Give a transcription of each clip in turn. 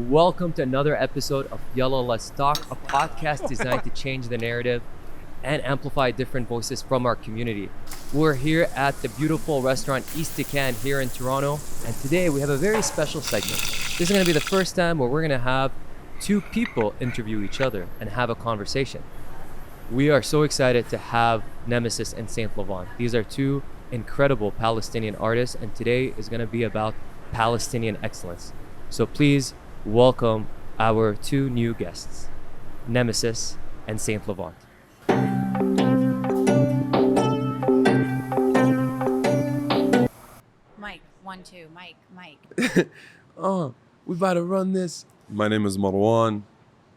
Welcome to another episode of Yalla, Let's Talk, a podcast designed to change the narrative and amplify different voices from our community. We're here at the beautiful restaurant Eastican here in Toronto, and today we have a very special segment. This is going to be the first time where we're going to have two people interview each other and have a conversation. We are so excited to have Nemahsis and Saint Levant. These are two incredible Palestinian artists, and today is going to be about Palestinian excellence. So please welcome our two new guests, Nemahsis and Saint Levant. Mike, 1, 2, Mike. Oh, we about to run this. My name is Marwan.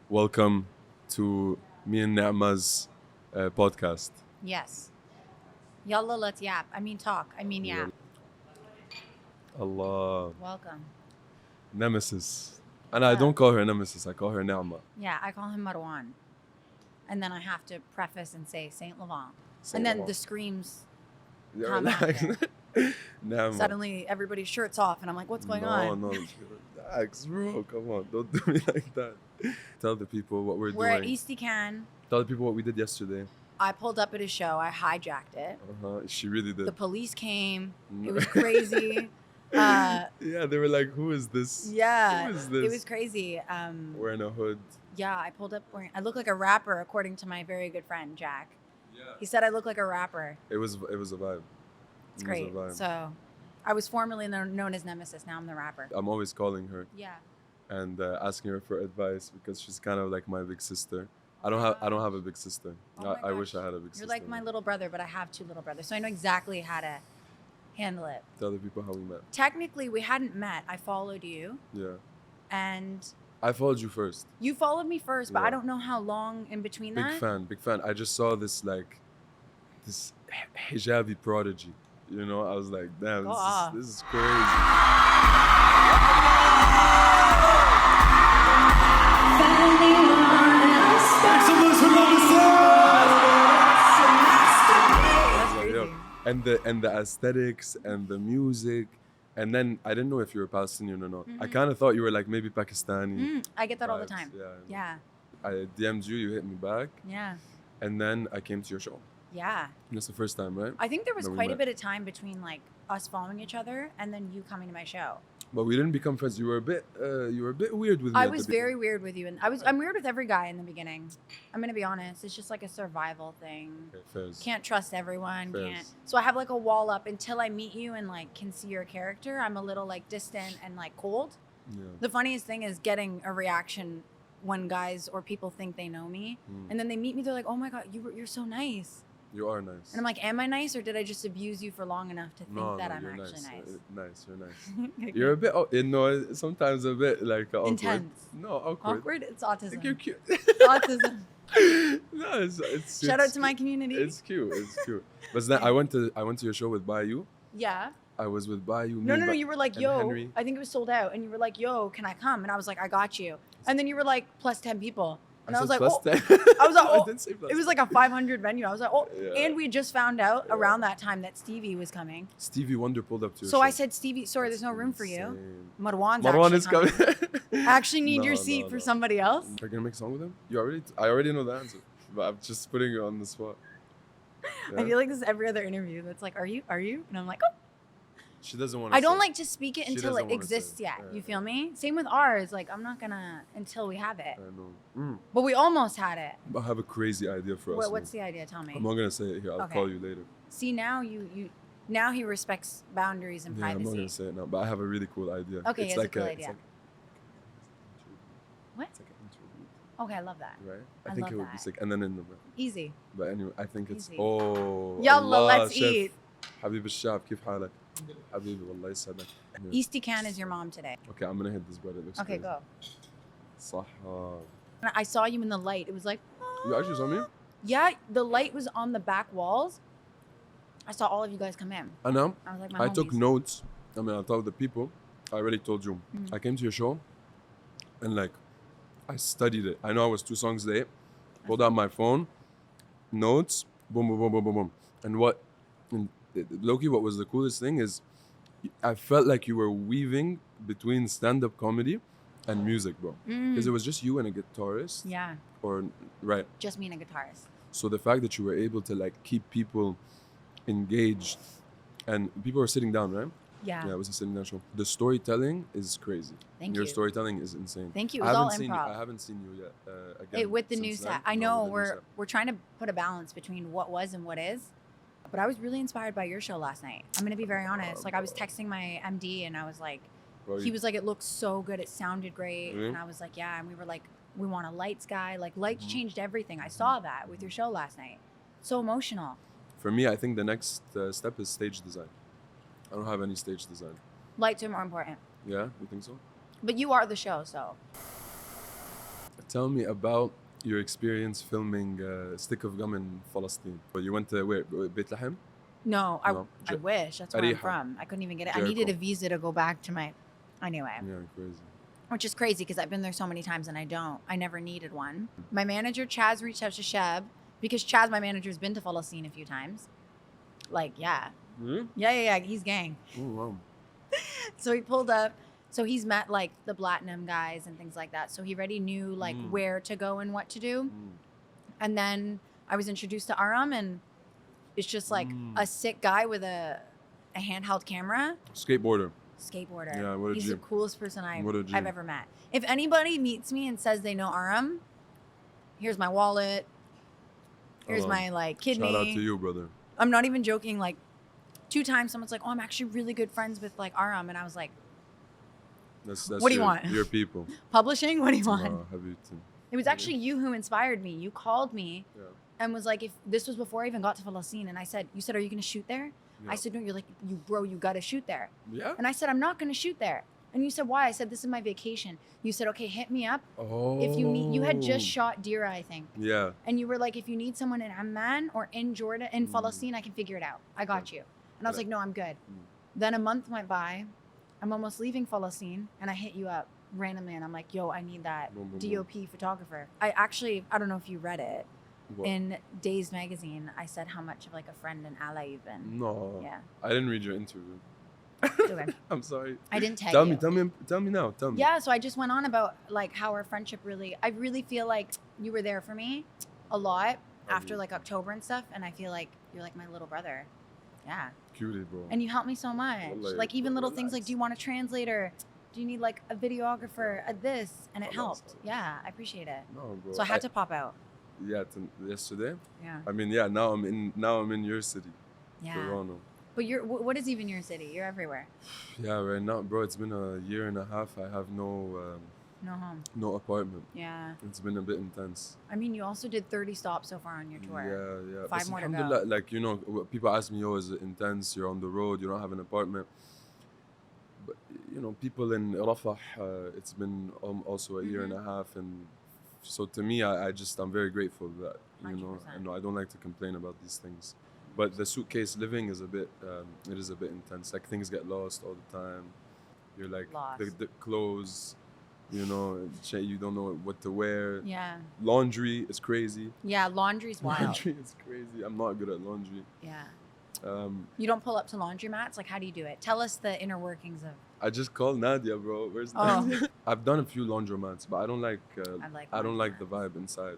Welcome to me and Nemahsis podcast. Yes. Yalla, let's yap. Talk. Yap. Allah. Welcome. Nemahsis. And I don't call her Nemahsis, I call her Nema. Yeah, I call him Marwan. And then I have to preface and say Saint Levant. Saint And then Levant. the screams Yeah, come relax. after. Nema. Suddenly everybody's shirts off and I'm like, what's going on? No, relax, bro. Come on, don't do me like that. Tell the people what we're We're at doing. Eastican. Tell the people what we did yesterday. I pulled up at his show. I hijacked it. She really did. The police came. It was crazy. Yeah, they were like, who is this? Yeah, Who is this? it was crazy. Wearing a hood. Yeah, I pulled up wearing. I look like a rapper, according to my very good friend Jack. Yeah. He said I look like a rapper. It was a vibe. It's It was a great. vibe. So, I was formerly known as Nemahsis. Now I'm the rapper. I'm always calling her Yeah. and asking her for advice because she's kind of like my big sister. I don't have a big sister. Oh my I wish gosh. I had a big You're sister. like my little brother, but I have two little brothers, so I know exactly how to handle it. Tell the people how we met. Technically, we hadn't met. I followed you, Yeah. and I followed you first. you followed me first, but Yeah. I don't know how long in between Big that. fan. I just saw this hijabi prodigy. You know, I was like, damn, Go off. this is crazy. That's Like, yo, crazy. and the aesthetics and the music. And then I didn't know if you were Palestinian or not. I Mhm. kind of thought you were like maybe Pakistani. I get that all the vibes. time. Yeah. Yeah, I DM'd you, you hit me back, yeah, and then I came to your show. yeah. And that's the first time, right? I think there was Then we quite a met. bit of time between like us following each other and then you coming to my show. But we didn't become friends. You were a bit weird with me. I at the was beginning. very weird with you, and I'm weird with every guy in the beginning. I'm gonna be honest. It's just like a survival thing. Okay, fairs. Can't trust everyone. Fairs. Can't. So I have like a wall up until I meet you and like can see your character. I'm a little like distant and like cold. Yeah. The funniest thing is getting a reaction when guys or people think they know me, and then they meet me. They're like, "Oh my god, you're so nice." You are nice. And I'm like, "Am I nice, or did I just abuse you for long enough to think that I'm you're actually nice?" Nice, you're nice. Okay. You're a bit, sometimes a bit like awkward. Intense. No, awkward. Awkward? It's I think you're autism. cute. Autism. No, it's Shout out to my community. It's cute. It's cute. But then I went to your show with Bayou. Yeah. I was with Bayou. No. You were like, and yo, Henry. I think it was sold out. And you were like, yo, can I come? And I was like, I got you. And then you were like, plus 10 people. And I was said like, plus oh. 10. I was like, I oh. didn't say plus It was 10. like a 500 venue. I was like, oh. Yeah. And we just found out Yeah. around that time that Stevie was coming. Stevie Wonder pulled up to your So show. I said, Stevie, sorry, there's no room for you. Insane. Marwan Marwan is coming. I actually need your No, seat no, for no. somebody else. Are you gonna make a song with him? I already know the answer, but I'm just putting you on the spot. I Yeah? feel like this is every other interview that's like, are you? And I'm like, oh. She doesn't want to. I don't like to speak it She until doesn't it wanna exists say. yet. Yeah, You yeah. feel me? Same with ours. Like, I'm not gonna until we have it. I know. But we almost had it. But I have a crazy idea for us. What's the idea? Tell me. I'm not gonna say it here. I'll Okay. call you later. See, now you now he respects boundaries and Yeah, I'm not privacy. gonna say it now. But I have a really cool idea. Okay, it's a cool it's idea. like- What? It's like an interlude, Okay, I love that. right? I think love it would be that. sick. And then in the Easy. but anyway, I think it's Easy. oh. Yalla, Allah, let's chef. eat. حبيب الشعب كيف حالك؟ حبيبي والله يسعدك. Eastican is your mom today. Okay, I'm gonna hit this bread. It looks Okay, crazy. go. صح. I saw you in the light. It was like, You actually saw me? yeah, the light was on the back walls. I saw all of you guys come in. I know. I was like, my I took homies. notes. I mean, I'll tell the people. I already told you. Mhm. I came to your show and like I studied it. I know I was 2 songs late. Pulled out my phone, notes, boom, boom, boom, boom, boom, boom. And Loki, what was the coolest thing is I felt like you were weaving between stand-up comedy and music, bro. Because it was just you and a guitarist. Yeah, Or right. just me and a guitarist. So the fact that you were able to like keep people engaged, and people were sitting down, right? Yeah. Yeah, it was a sitting down show. The storytelling is crazy. Thank Your you. storytelling is insane. Thank you. It was all I improv. haven't seen you yet again. With the new since then. set. I No, know with the new set. we're trying to put a balance between what was and what is. But I was really inspired by your show last night. I'm gonna be very honest. Like I was texting my MD and I was like, Bro, he was like, it looks so good. It sounded great. Really? And I was like, yeah. And we were like, we want a lights guy. Like lights Mm-hmm. changed everything. I saw that with your show last night. So emotional. For me, I think the next step is stage design. I don't have any stage design. Lights are more important. Yeah, you think so? But you are the show, so. Tell me about your experience filming Stick of Gum in Palestine. You went to where? Beit Lahem? No, No, I wish. That's where I'm Ariha. from. I couldn't even get it. I Jericho. needed a visa to go back to my. Anyway. Yeah, crazy. Which is crazy because I've been there so many times and I never needed one. My manager, Chaz, reached out to Sheb because Chaz, my manager, has been to Palestine a few times. Like, yeah. Really? Yeah. He's gang. Oh, wow. So he pulled up. So he's met like the Platinum guys and things like that. So he already knew like where to go and what to do. And then I was introduced to Aram and it's just like a sick guy with a handheld camera. Skateboarder. Skateboarder. Yeah, what a He's G. the coolest person What a I've G. ever met. If anybody meets me and says they know Aram, here's my wallet. Here's my like kidney. Shout out to you, brother. I'm not even joking. Like 2 times someone's like, oh, I'm actually really good friends with like Aram. And I was like, That's What do you want? Your people. publishing? What do you want? Habibi. It was actually you who inspired me. You called me Yeah. and was like, if this was before I even got to Palestine. And I said, you said, are you going to shoot there? Yeah. I said, no, you're like, you got to shoot there. Yeah? And I said, I'm not going to shoot there. And you said, why? I said, this is my vacation. You said, okay, hit me up. Oh. If you need, you had just shot Dira, I think. Yeah. And you were like, if you need someone in Amman or in Jordan, in Palestine, I can figure it out. I got you. And I was like, no, I'm good. Then a month went by. I'm almost leaving Palestine. And I hit you up randomly. And I'm like, yo, I need that Boom, boom, boom. DOP photographer. I don't know if you read it. What? In Days magazine, I said how much of like a friend and ally you've been. No. Yeah. I didn't read your interview. Okay. I'm sorry. I didn't tag Tell you. me now. Tell me. Yeah, so I just went on about like how our friendship I really feel like you were there for me a lot after like October and stuff, and I feel like you're like my little brother. Yeah. Cutie, bro. And you helped me so much. Wallahi, Like even little things like, relax. do you want a translator? Do you need like a videographer? This, and it Relax, helped. bro. Yeah, I appreciate it. No, bro. So I had to pop out. Yeah, yesterday. Yeah. I mean, yeah. Now I'm in your city, Yeah. Toronto. But what is even your city? You're everywhere. Yeah, right now, bro. It's been a year and a half. I have No home. no apartment. Yeah. It's been a bit intense. I mean, you also did 30 stops so far on your tour. Yeah. 5 more to go. Alhamdulillah, like, you know, people ask me, yo, is it intense? You're on the road. You don't have an apartment. But, you know, people in Rafah, it's been also a year and a half. And so to me, I'm very grateful that, you know, 100%. I don't like to complain about these things. But the suitcase living is it is a bit intense. Like things get lost all the time. You're like, Lost. the clothes, you know, you don't know what to wear. Yeah. Laundry is crazy. Yeah, laundry's wild. Laundry is crazy. I'm not good at laundry. Yeah. Um, You don't pull up to laundromats? Like, how do you do it? Tell us the inner workings of. I just called Nadia, bro. Where's Oh. Nadia? I've done a few laundromats, but I don't like. I don't like the vibe inside.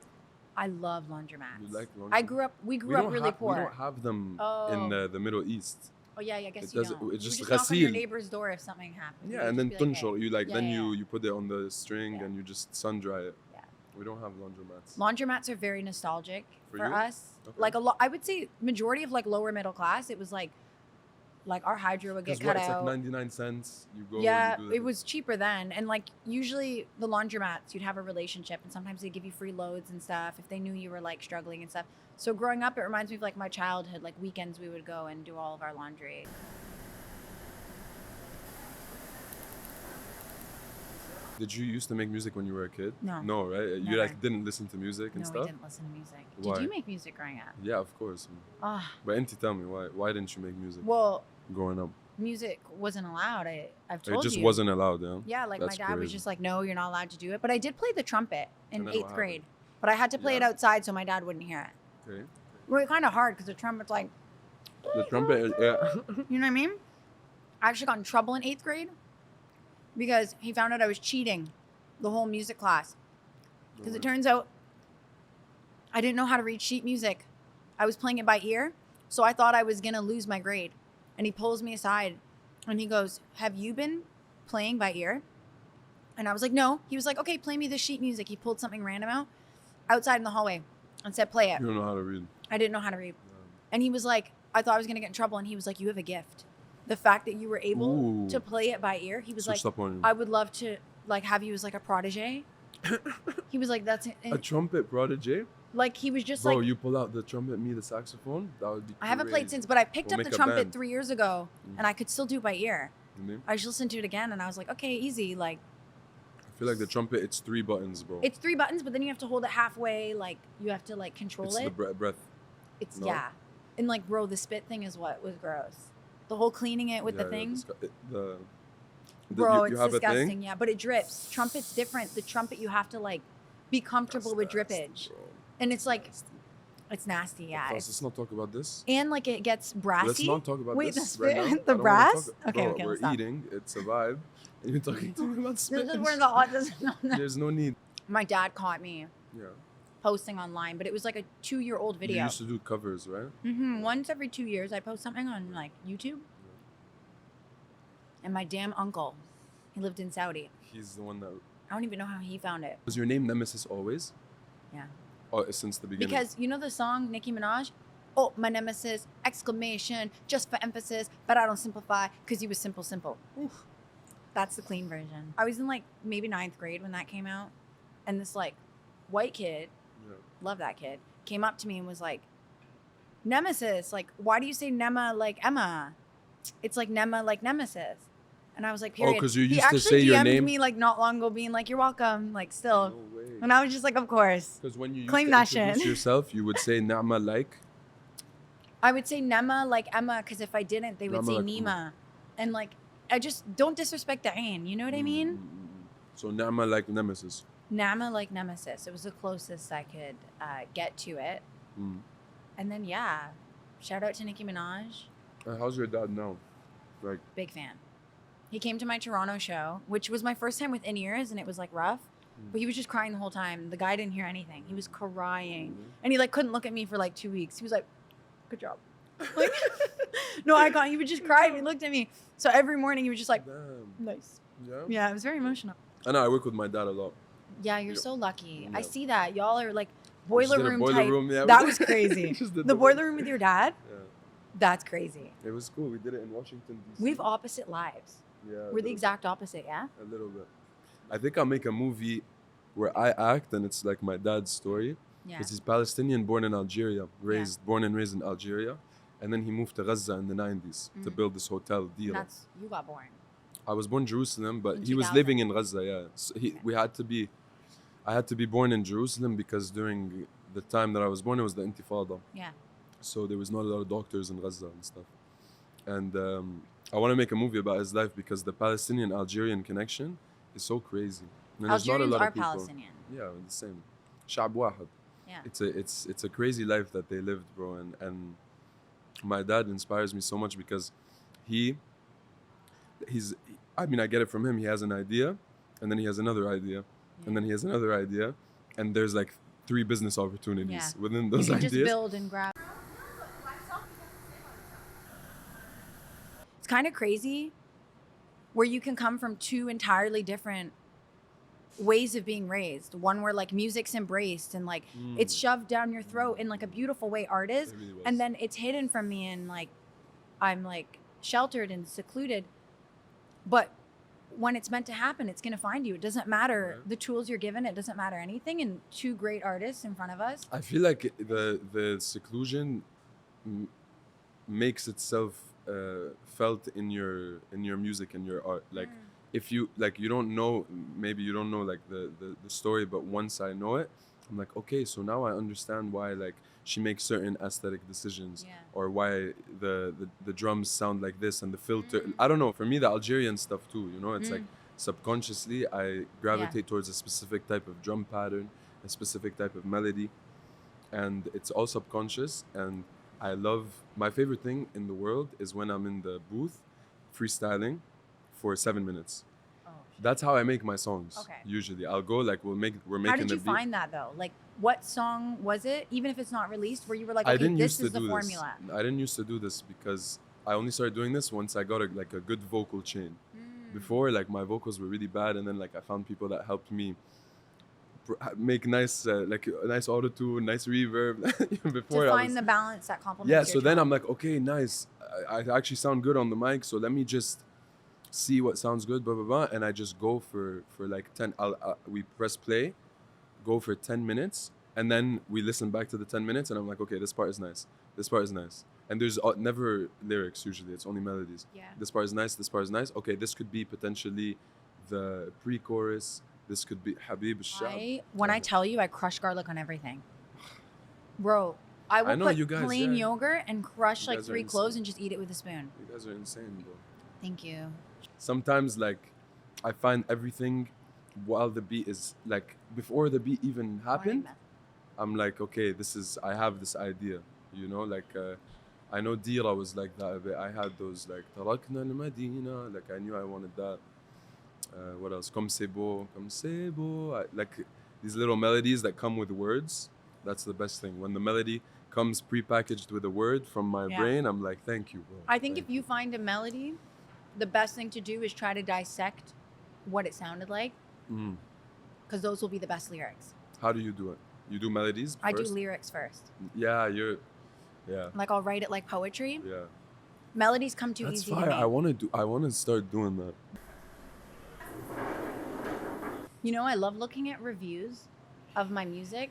I love laundromats. You like laundromats? We We grew up don't really have- poor. We don't have them Oh. in the Middle East. Oh yeah, I guess It you doesn't- don't. it's You just would just knock on your ghasil. neighbor's door if something happened. Yeah, You and would then just be like, tunshol, hey. you like Yeah, then yeah, you put it on the string Yeah. and you just sun dry it. Yeah. We don't have laundromats. Laundromats are very nostalgic For for you? us. Okay. Like a lot, I would say majority of like lower middle class. It was like our hydro would get Because cut it's out. like 99 cents. You go. Yeah, and you do it was cheaper then. And like usually the laundromats, you'd have a relationship and sometimes they'd give you free loads and stuff if they knew you were like struggling and stuff. So growing up, it reminds me of like my childhood, like weekends we would go and do all of our laundry. Did you used to make music when you were a kid? No. No, right? You Never. like didn't listen to music and No, stuff? we didn't listen to music. Why? Did you make music growing up? Yeah, of course. Ah, But Inti, tell me why didn't you make music well, growing up? music wasn't allowed. I've It told just you. wasn't allowed, yeah. Yeah, like That's my dad was crazy. just like, no, you're not allowed to do it. But I did play the trumpet in And then 8th what grade. happened? But I had to play it Yeah. outside so my dad wouldn't hear it. Okay. Well, kind of hard because the trumpet's like, The trumpet, yeah. you know what I mean? I actually got in trouble in 8th grade because he found out I was cheating the whole music class. Because it turns out I didn't know how to read sheet music. I was playing it by ear, so I thought I was going to lose my grade. And he pulls me aside and he goes, have you been playing by ear? And I was like, no. He was like, okay, play me this sheet music. He pulled something random out outside in the hallway and said, play it. You don't know how to read. I didn't know how to read. Yeah. And he was like, I thought I was going to get in trouble. And he was like, you have a gift. The fact that you were able to play it by ear, he was Switched like, up on you. I would love to like have you as like a protege. He was like, that's A trumpet prodigy? like, he was just Bro, like, you pull out the trumpet, me the saxophone? That would be I haven't played crazy. since, but I picked We'll up the make a trumpet band. 3 years ago and I could still do it by ear. You know? I just listened to it again and I was like, okay, easy. Like, I feel like the trumpet, it's 3 buttons, bro. it's 3 buttons, but then you have to hold it halfway. Like, you have to like control It's it. the breath. It's No? yeah. And like, bro, the spit thing is what was gross. The whole cleaning it with the Yeah, thing. you Bro, it's have a disgusting. thing? Yeah, but it drips. Trumpet's different. The trumpet, you have to like be comfortable with That's nasty, drippage. bro. And it's like, Nasty. it's nasty. Yeah. Let's not talk about this. And like it gets brassy. Let's not talk about Wait, this the right spit, now. I the don't wanna brass? talk- Okay, bro, okay, we're let's stop. eating. It's a vibe. And you're talking to me about This spit. is where the autism. There's no need. My dad caught me Yeah. posting online, but it was like a 2-year-old You video. used to do covers, right? Once every 2 years, I post something on like YouTube. And my damn uncle, he lived in Saudi. He's the one that... I don't even know how he found it. Was your name Nemahsis always? Yeah. Oh, since the beginning? Because you know the song Nicki Minaj? Oh, my nemesis, exclamation, just for emphasis, but I don't simplify because you was simple. Oof. That's the clean version. I was in like maybe 9th grade when that came out. And this like white kid, Yeah. love that kid, came up to me and was like, Nemesis, like, why do you say Nema like Emma? It's like Nema like Nemesis. And I was like, period. 'cause you he used to actually say your DM'd name- me like not long ago being like, you're welcome, like still. No way. And I was just like, of course. Because when you used Claim to that introduce shit. yourself, you would say Nama like. I would say Nema like Emma because if I didn't, they would Nema say like Nima. And like, I just don't disrespect the Ain. You know what I mean? So Nama like Nemesis. Nama like Nemesis. It was the closest I could get to it. Mm. And then, yeah, shout out to Nicki Minaj. How's your dad now? Like, Big fan. He came to my Toronto show, which was my first time with in-ears, and it was like rough. But he was just crying the whole time. The guy didn't hear anything. He was crying. And he like couldn't look at me for like 2 weeks. He was like, good job. Like, no, I can't. He would just cry if he looked at me. So every morning he was just like, damn. nice. Yeah? Yeah, it was very emotional. I know, I work with my dad a lot. Yeah, you're Yeah. so lucky. I Yeah. see that. Y'all are like We just boiler did a room boiler type. room, yeah, we That did- was crazy. Just did The boiler room with your dad? Yeah. That's crazy. It was cool. We did it in Washington, D.C. We have opposite lives. Yeah, a We're the little exact opposite, yeah? bit. A little bit. I think I'll make a movie where I act and it's like my dad's story. Yeah. Because he's Palestinian, born in Algeria, born and raised in Algeria. And then he moved to Gaza in the 90s to Mhm. build this hotel deal. That's, you got born. I was born in Jerusalem, but In he was 2000. living in Gaza, yeah. So Okay. I had to be born in Jerusalem because during the time that I was born, it was the Intifada. Yeah. So there was not a lot of doctors in Gaza and stuff. And I want to make a movie about his life because the Palestinian-Algerian connection is so crazy. And there's not a Algerians lot are of people. Palestinian. Yeah, the same. شعب واحد. Yeah. It's a crazy life that they lived, bro. And my dad inspires me so much because I get it from him. He has an idea, and then he has another idea, and then he has another idea, and there's like 3 business opportunities Yeah. within You those can ideas. just build and grab. It's kind of crazy where you can come from 2 entirely different ways of being raised. One where like music's embraced and like it's shoved down your throat in like a beautiful way art is. It really was. And then it's hidden from me and like I'm like sheltered and secluded. But when it's meant to happen, it's going to find you. It doesn't matter Right. the tools you're given. It doesn't matter anything. And 2 great artists in front of us. I feel like the seclusion makes itself felt in your music and your art. Like if you like you don't know, maybe you don't know like the story, but once I know it, I'm like, okay, so now I understand why like she makes certain aesthetic decisions, Yeah. or why the drums sound like this and the filter. I don't know. For me, the Algerian stuff too, you know, it's like subconsciously I gravitate towards a specific type of drum pattern, a specific type of melody, and it's all subconscious. And I love, my favorite thing in the world is when I'm in the booth freestyling for 7 minutes. Oh, That's how I make my songs. Okay. Usually, I'll go like we're making How did the you beat. find that though? Like, what song was it? Even if it's not released, where you were like, I okay, didn't this used to is the do formula. this. I didn't used to do this because I only started doing this once I got a good vocal chain. Before, like my vocals were really bad, and then like I found people that helped me make nice like a nice auto tune, nice reverb. Before To I find was, the balance that complements yeah. your So then tone. I'm like, okay, nice. I actually sound good on the mic, so let me just see what sounds good, blah blah blah, and I just go for like 10. We press play, go for 10 minutes, and then we listen back to the 10 minutes, and I'm like, okay, this part is nice, this part is nice, and there's never lyrics usually. It's only melodies. Yeah. This part is nice. This part is nice. Okay, this could be potentially the pre-chorus. This could be Habib Shab. When I tell you, I crush garlic on everything. Bro, I will know put you guys, plain yeah. yogurt and crush You like guys are 3 cloves insane. and just eat it with a spoon. You guys are insane, bro. Thank you. Sometimes like I find everything while the beat is like before the beat even happened. I'm like, okay, I have this idea, you know, like I know Dira was like that a bit. I had those like Tarakna al-Madina, like I knew I wanted that. What else? Comme c'est beau. Like these little melodies that come with words. That's the best thing. When the melody comes prepackaged with a word from my brain, I'm like, thank you, bro. I think if you find a melody, the best thing to do is try to dissect what it sounded like, because those will be the best lyrics. How do you do it? You do melodies first? I do lyrics first. Yeah. Like I'll write it like poetry. Yeah. Melodies come too That's easy fire. to me. I want to start doing that. You know, I love looking at reviews of my music.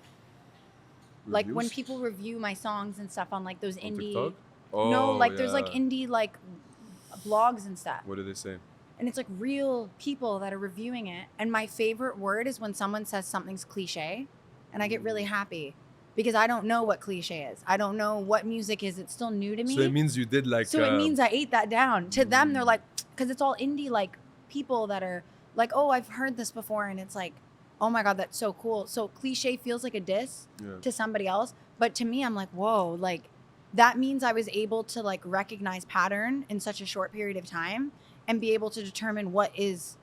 Like when Reviews? people review my songs and stuff on like those On indie. TikTok? No, Oh, like there's like yeah. indie like blogs and stuff. What do they say? And it's like real people that are reviewing it. And my favorite word is when someone says something's cliche, and I get really happy because I don't know what cliche is. I don't know what music is. It's still new to me. So it means you did like. So it means I ate that down. To them, they're like, because it's all indie like people that are like, oh, I've heard this before, and it's like, oh my god, that's so cool. So cliche feels like a diss to somebody else, but to me, I'm like, whoa, like that means I was able to like recognize pattern in such a short period of time and be able to determine what is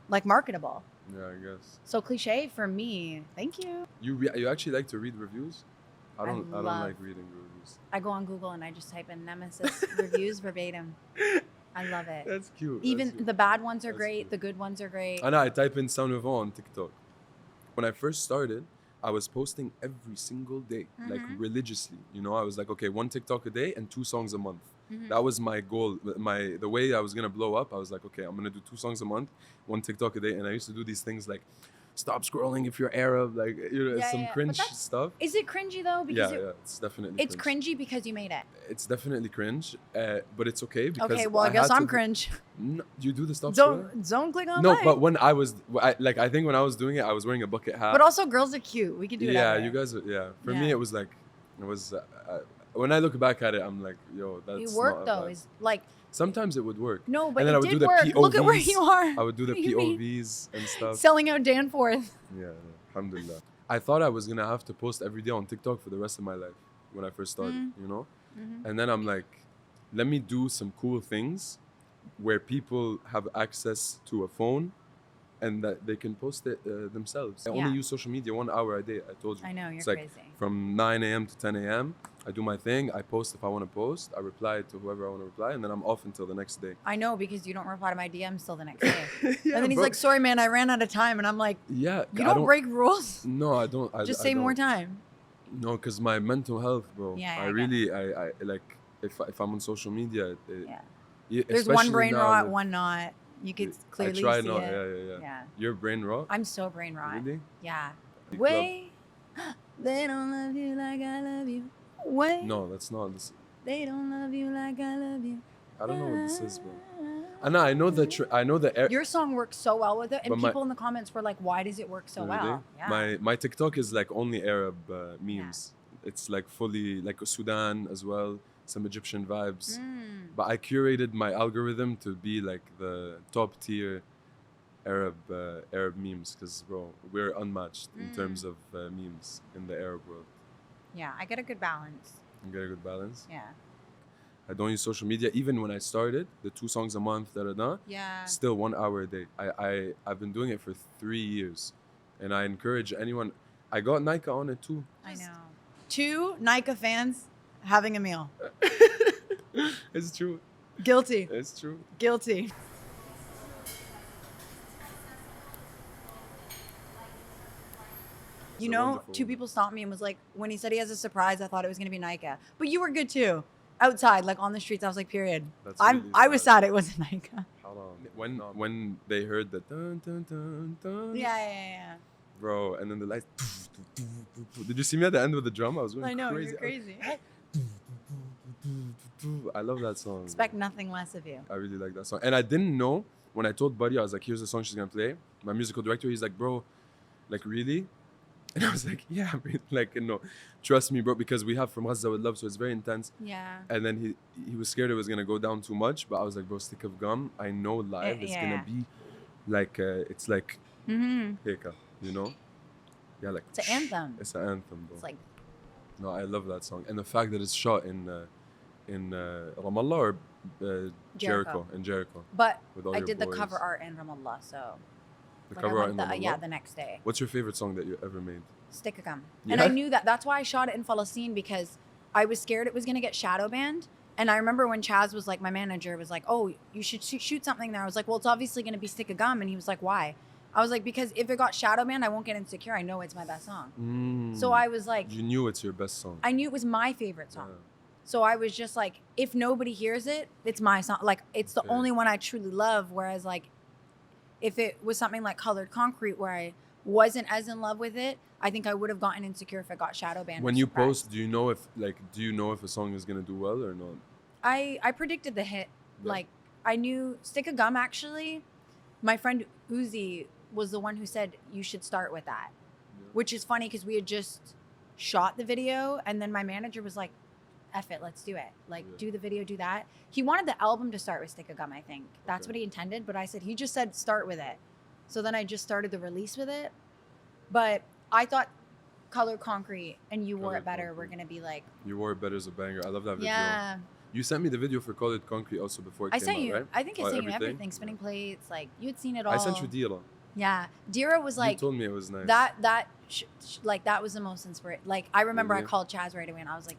like marketable. Yeah, I guess. So cliche for me. Thank you. You actually like to read reviews? I don't love- like reading reviews. I go on Google and I just type in Nemahsis reviews verbatim. I love it. That's cute. Even that's cute. the bad ones are That's great. cute. The good ones are great. I know. I type in Saint Levant on TikTok. When I first started, I was posting every single day, like religiously. You know, I was like, okay, 1 TikTok a day and 2 songs a month. That was my goal. The way I was gonna blow up, I was like, okay, I'm gonna do 2 songs a month, 1 TikTok a day, and I used to do these things like, stop scrolling if you're Arab, like some But cringe that's- stuff. Is it cringy though? Because It's definitely. it's cringy because you made it. It's definitely cringe, but it's okay because. Okay, well I guess had I'm to- cringe. No, you do the stop scrolling? Don't click on No, like. but when I was I think when I was doing it, I was wearing a bucket hat. But also girls are cute. We can do yeah, whatever. you guys. For Yeah. me, it was like, when I look back at it, I'm like, yo, that's You work not though. bad. Is like Sometimes it would work. no, but And then I it would did do the work. Look at where POVs. you are. I would do the What do you mean? POVs and stuff. Selling out Danforth. Yeah, alhamdulillah. I thought I was gonna have to post every day on TikTok for the rest of my life when I first started, you know? And then I'm like, let me do some cool things where people have access to a phone and that they can post it themselves. I Yeah. only use social media 1 hour a day, I told you. I know, you're It's like crazy. from 9 a.m. to 10 a.m. I do my thing, I post if I want to post, I reply to whoever I want to reply, and then I'm off until the next day. I know because you don't reply to my DMs till the next day. Yeah, And then he's bro. like, sorry man, I ran out of time. And I'm like, Yeah, you I don't break rules. No, I don't. Just I say more don't. time. No, because my mental health, bro. Yeah, I I get really, I like if I'm on social media. Yeah. There's one especially brain now rot, with- one not. You could clearly I try see not. it. Yeah. Yeah. You're brain rot. I'm so brain rot. Really? Yeah. Big Way. They don't love you like I love you. Way. No, that's not. This, They don't love you like I love you. I don't know what this is, bro. I know the. I know the. Your song works so well with it, and But my- people in the comments were like, "Why does it work so Really? well?" Yeah. My TikTok is like only Arab memes. It's like fully like Sudan as well, some Egyptian vibes. But I curated my algorithm to be like the top tier Arab memes because bro, we're unmatched in terms of memes in the Arab world. Yeah, I get a good balance. You get a good balance. Yeah. I don't use social media. Even when I started, the 2 songs a month, Yeah. still 1 hour a day. I've been doing it for 3 years, and I encourage anyone. I got Nike on it too. I know. 2 Nike fans having a meal. It's true. Guilty. It's true. Guilty. You a know, wonderful 2 woman. people stopped me and was like, when he said he has a surprise, I thought it was going to be Nike. But you were good too. Outside, like on the streets, I was like, period. That's really I was sad it wasn't Nike. When they heard the dun dun dun dun, Yeah. bro, and then the lights. Did you see me at the end with the drum? I was going I know, crazy. you're crazy. I love that song. Expect nothing less of you. I really like that song. And I didn't know when I told Buddy, I was like, here's the song she's gonna play. My musical director, he's like, bro, like really? And I was like, yeah, like, no, trust me, bro, because we have From Gaza with Love, so it's very intense. Yeah. And then he was scared it was gonna go down too much, but I was like, bro, Stick of Gum, I know live it's gonna be like, it's like, heka, you know? Yeah, like. It's an anthem. It's an anthem, bro. It's like, No, I love that song. And the fact that it's shot in Ramallah or Jericho. In Jericho. but With all I your did the boys. cover art in Ramallah, so. The Like, cover I art in went Ramallah? the next day. What's your favorite song that you ever made? Stick a gum. Yeah? And I knew that. That's why I shot it in Palestine, because I was scared it was going to get shadow banned. And I remember when Chaz was like, my manager was like, oh, you should shoot something there. I was like, well, it's obviously going to be Stick a Gum. And he was like, why? I was like, because if it got shadow banned, I won't get insecure. I know it's my best song. So I was like, You knew it's your best song. I knew it was my favorite song. Yeah. So I was just like, if nobody hears it, it's my song. Like, it's the Okay. only one I truly love. Whereas, like, if it was something like Colored Concrete, where I wasn't as in love with it, I think I would have gotten insecure if it got shadow banned. When or you suppressed. post, do you know if a song is gonna do well or not? I predicted the hit. Yeah. Like, I knew Stick a Gum, actually. My friend Uzi was the one who said, you should start with that. Yeah. Which is funny because we had just shot the video, and then my manager was like, F it, let's do it. Like, Yeah. do the video, do that. He wanted the album to start with Stick a Gum, I think. That's Okay. what he intended, but I said, he just said start with it. So then I just started the release with it. But I thought Color Concrete and You Wore Colored It Better were Concrete. going to be like, You Wore It Better is a banger. I love that video. yeah. You sent me the video for Colored Concrete also before it I came sent out, you, right? I think I Oh, sent you everything. Spinning plates, like, you had seen it all. I sent you Dira. Yeah. Dira was like, you told me it was nice. that was the most inspiring. Like, I remember I Really? called Chaz right away and I was like,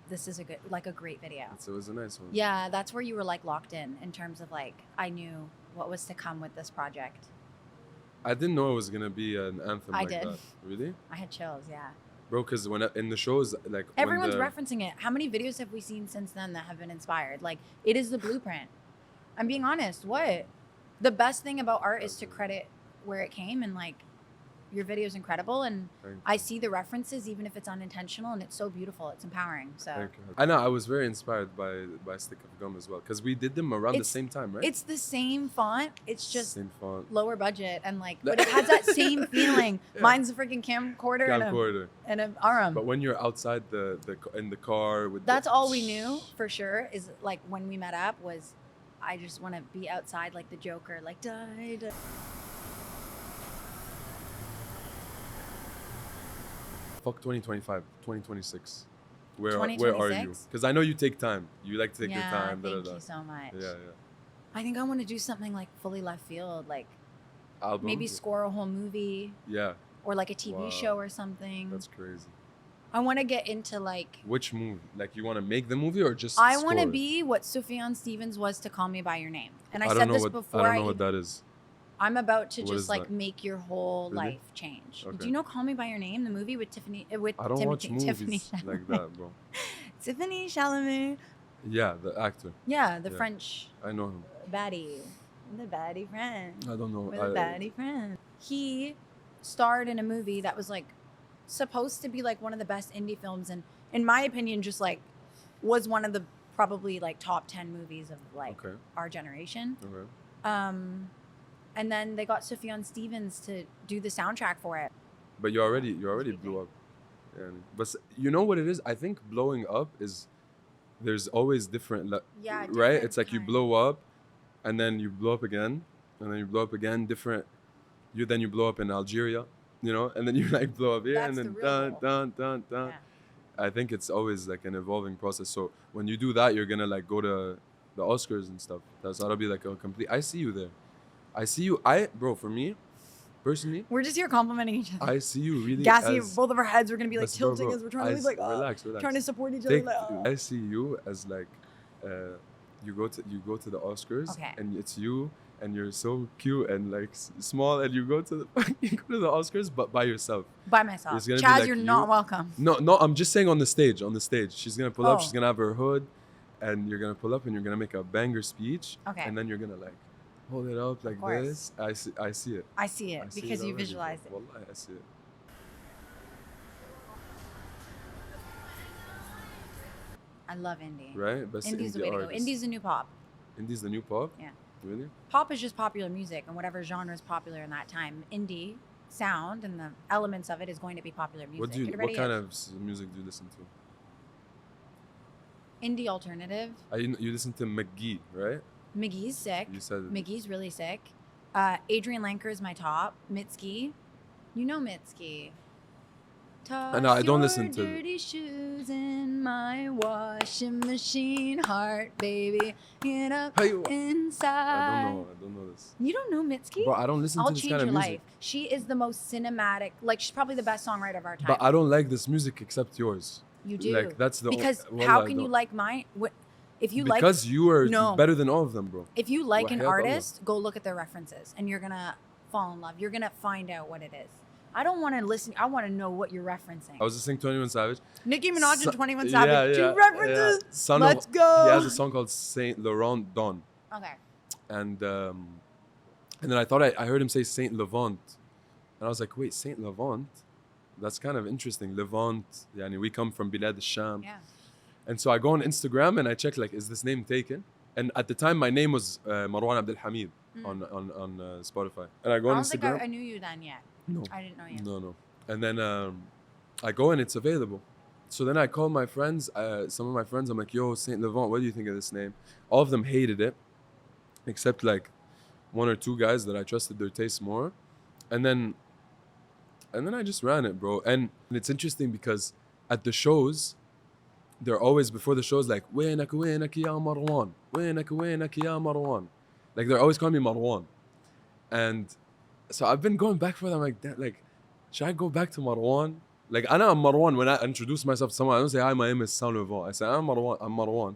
this is a great video. It was a nice one. Yeah, that's where you were like locked in terms of like, I knew what was to come with this project. I didn't know it was gonna be an anthem I like did. that. Really? I had chills, yeah. Bro, because in the shows, like Everyone's when referencing it. How many videos have we seen since then that have been inspired? Like, it is the blueprint. I'm being honest. What? The best thing about art is to credit where it came, and like, your video is incredible, and Thank you. I see the references even if it's unintentional, and it's so beautiful. It's empowering. So Thank you. I know I was very inspired by Stick of Gum as well because we did them around the It's- same time, right? it's the same font. It's just same font. lower budget, and like, but it has that same feeling. Yeah. Mine's a freaking camcorder Camcorder. and an Aram. But when you're outside in the car with That's all we knew for sure. Is like when we met up was, I just want to be outside like the Joker, like died. Fuck 2025, 2026. Where are you? 2026? Because I know you take time. You like to take your Yeah, time. thank da. you so much. Yeah. I think I want to do something like fully left field, like Album. maybe score a whole movie Yeah, or like a TV Wow. show or something. that's crazy. I want to get into like, Which movie? Like you want to make the movie or just? I want to score? be what Sufjan Stevens was to Call Me by Your Name. And I don't said know this what, before. I don't know what that is. I'm about to What just is like that? make your whole Really? life change. Okay. Do you know Call Me by Your Name, the movie with with I don't watch movies Tiffany like that, bro. Tiffany Chalamet. Yeah, the actor. Yeah, the Yeah. French I know him. baddie. The baddie friend. I don't know. With a baddie friend. He starred in a movie that was like supposed to be like one of the best indie films, and in my opinion, just like was one of the probably like top 10 movies of like Okay. our generation. Okay. And then they got Sufjan Stevens to do the soundtrack for it. But you already blew up. Yeah. But you know what it is? I think blowing up is there's always different. Yeah, Right? different It's like you kinds. blow up, and then you blow up again, and then you blow up again. Different. You blow up in Algeria, you know, and then you like blow up here, That's and the then real dun goal. dun dun dun. Yeah. I think it's always like an evolving process. So when you do that, you're gonna like go to the Oscars and stuff. That'll be like a complete. I see you there. I see you. Bro, for me, personally, We're just here complimenting each other. I see you really Gassy, as. both of our heads were gonna be like Bro, bro, tilting as we're trying to be like, relax. trying to support each other. I see you as like, you go to the Oscars, Okay. and it's you, and you're so cute and like small, and you go to the Oscars, but by yourself. By myself. It's gonna be Chaz, like you're you- not welcome. No, I'm just saying on the stage. She's gonna pull up. Oh. She's gonna have her hood, and you're gonna pull up, and you're gonna make a banger speech. Okay. And then you're gonna like hold it up like course. this. I see it. I see it I see because it you already, visualized bro. it. Wallahi, I see it. I love indie. Right? Best Indie's the indie way to go. artist. Indie's the new pop. Indie's the new pop. Yeah. Really? Pop is just popular music, and whatever genre is popular in that time. Indie sound and the elements of it is going to be popular music. What kind of music do you listen to? Indie alternative. You listen to McGee, right? McGee's sick. You said it. McGee's really sick. Adrian Lanker is my top. Mitski. You know Mitski. No, I don't listen to- dirty shoes in my washing machine, heart, baby. Get up Hey, inside. I don't know this. You don't know Mitski? Bro, I don't listen I'll to this change kind of your music. life. She is the most cinematic. Like, she's probably the best songwriter of our time. But I don't like this music except yours. You do. Like that's the because Wallah, how I can you don't. like mine? If you Because like, you are No. better than all of them, bro. if you like an Wahayat Allah. artist, go look at their references, and you're gonna fall in love. You're gonna find out what it is. I don't want to listen. I want to know what you're referencing. I was listening to 21 Savage. Nicki Minaj So- and 21 Savage. Two references. Son Let's of, go. He has a song called Saint Laurent Don, Okay. and then I thought I heard him say Saint Levant, and I was like, wait, Saint Levant? That's kind of interesting. Levant, yani we come from Bilad al-Sham. Yeah. And so I go on Instagram and I check like, is this name taken? And at the time, my name was Marwan Abdel Hamid on Spotify. And I go I on don't think Instagram. I knew you then yet. No. I didn't know you. No. And then I go and it's available. So then I call my friends, some of my friends, I'm like, yo, Saint Levant, what do you think of this name? All of them hated it, except like one or two guys that I trusted their taste more. And then I just ran it, bro. And it's interesting because at the shows, they're always, before the shows, like, وينك يا مروان? وينك يا مروان? Like, they're always calling me Marwan. And so I've been going back for them, like, that, like, should I go back to Marwan? Like, I'm Marwan. When I introduce myself to someone, I don't say, hi, my name is Saint Levant. I say, I'm Marwan.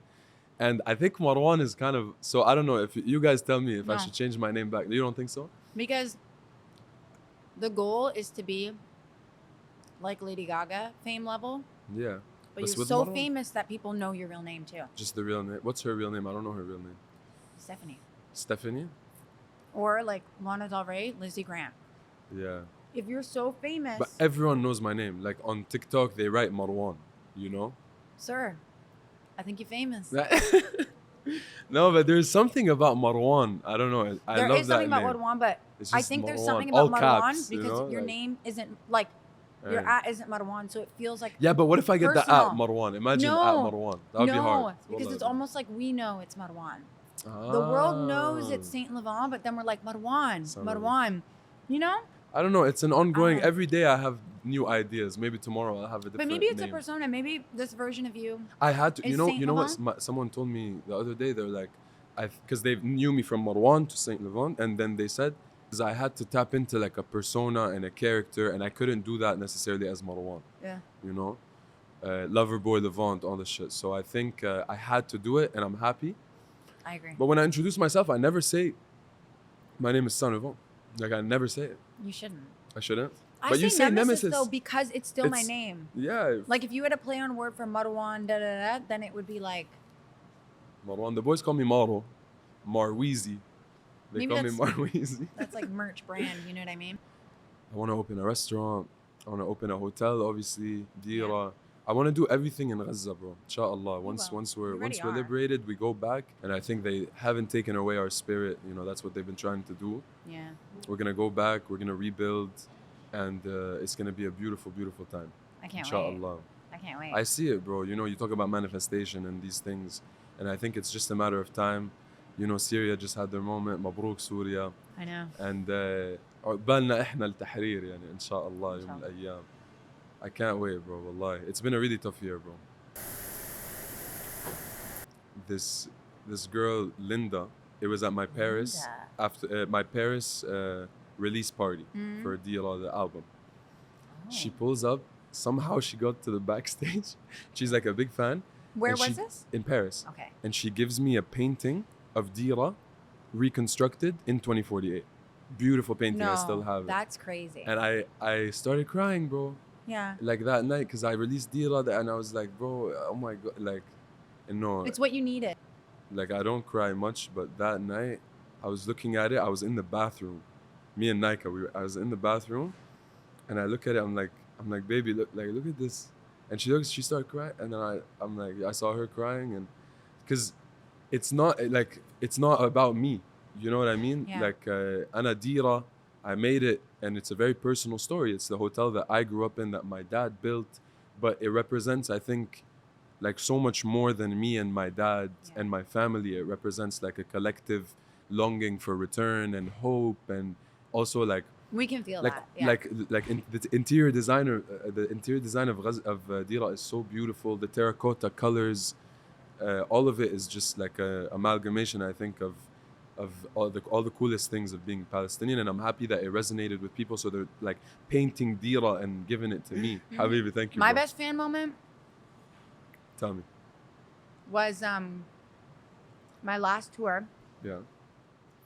And I think Marwan is kind of, so I don't know, if you guys tell me if I No. should change my name back. You don't think so? Because the goal is to be like Lady Gaga, fame level, Yeah. but But you're with so Marwan? famous that people know your real name too. Just the real name. What's her real name? I don't know her real name. Stephanie. Stephanie? Or like Lana Del Rey, Lizzie Grant. Yeah. If you're so famous, But everyone knows my name. Like on TikTok, they write Marwan, you know? sir, I think you're famous. No, but there's something about Marwan. I don't know. I There love is that something about name. Marwan, but It's I just think there's Marwan. something All about Marwan caps, you because know? your Like, name isn't like your yeah. at isn't Marwan, so it feels like Yeah, but what if I get the at personal. Marwan? Imagine No. at Marwan. That would be hard. because Wallah. it's almost like we know it's Marwan. The world knows it's Saint Levant, but then we're like Marwan, Saint Marwan. You know? I don't know. It's an ongoing. Uh-huh. Every day I have new ideas. Maybe tomorrow I'll have a different But maybe it's name. a persona. Maybe this version of you. I had to. Is You know. Saint You know what? Levant? Someone told me the other day. They're like, because they knew me from Marwan to Saint Levant, and then they said, because I had to tap into like a persona and a character, and I couldn't do that necessarily as Marwan. Yeah. You know, lover boy Levant, all this shit. So I think I had to do it, and I'm happy. I agree. But when I introduce myself, I never say, my name is Saint Levant. Like I never say it. You shouldn't. I shouldn't. I But say you say Nemahsis. though because it's still my It's- name. Yeah. Like if you had a play on word for Marwan, then it would be like Marwan. The boys call me Maro. Marweezy. They Maybe call me that's- Marweezy. that's like merch brand. You know what I mean? I want to open a restaurant. I want to open a hotel, obviously. Dira. I want to do everything in Gaza, bro. Inshallah. Once will. once You we're already once we're are. liberated, we go back. And I think they haven't taken away our spirit. You know, that's what they've been trying to do. Yeah. We're gonna go back. We're gonna rebuild, and it's gonna be a beautiful, beautiful time. I can't wait. Inshallah. I can't wait. I see it, bro. You know, you talk about manifestation and these things, and I think it's just a matter of time. You know, Syria just had their moment. مبروك سوريا. I know. And عقبالنا احنا التحرير يعني ان شاء الله يوم إن شاء الله. من الايام. I can't wait, bro. Wallahi. It's been a really tough year, bro. This girl, Linda, it was at my Paris Linda. after my Paris release party for Yalla, the album. She pulls up. Somehow she got to the backstage. She's like a big fan. Where and was she- this? In Paris. Okay. And she gives me a painting of Dira reconstructed in 2048. Beautiful painting. I still have it. That's crazy. And I started crying, bro. Yeah. Like that night, because I released Dira and I was like, bro, oh my God. Like, no, It's what you needed. like I don't cry much, but that night I was looking at it. I was in the bathroom. Me and Nika, I was in the bathroom and I look at it. I'm like, baby, look at this. And she started crying. And then I'm like, I saw her crying. And because it's not about me. You know what I mean? Yeah. Like, Ana Dira, I made it. And it's a very personal story. It's the hotel that I grew up in that my dad built. But it represents, I think, like so much more than me and my dad and my family. It represents like a collective longing for return and hope. And also like, We can feel like that. Yeah. the interior designer the interior design of Dira is so beautiful. The terracotta colors, all of it is just like a amalgamation, I think, of all the coolest things of being Palestinian. And I'm happy that it resonated with people, so they're like painting Dira and giving it to me. Habibi, thank you, My bro. best fan moment Tell me. was my last tour, Yeah.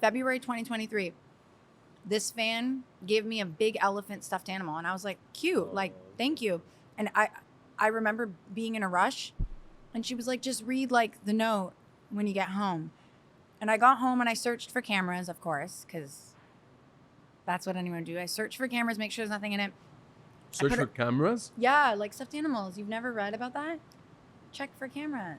February 2023. This fan gave me a big elephant stuffed animal, and I was like, cute, like, thank you. And I remember being in a rush, and she was like, just read like the note when you get home. And I got home and I searched for cameras, of course, because that's what anyone would do. I searched for cameras, make sure there's nothing in it. Search put for it- cameras. Yeah, like stuffed animals. You've never read about that? Check for cameras.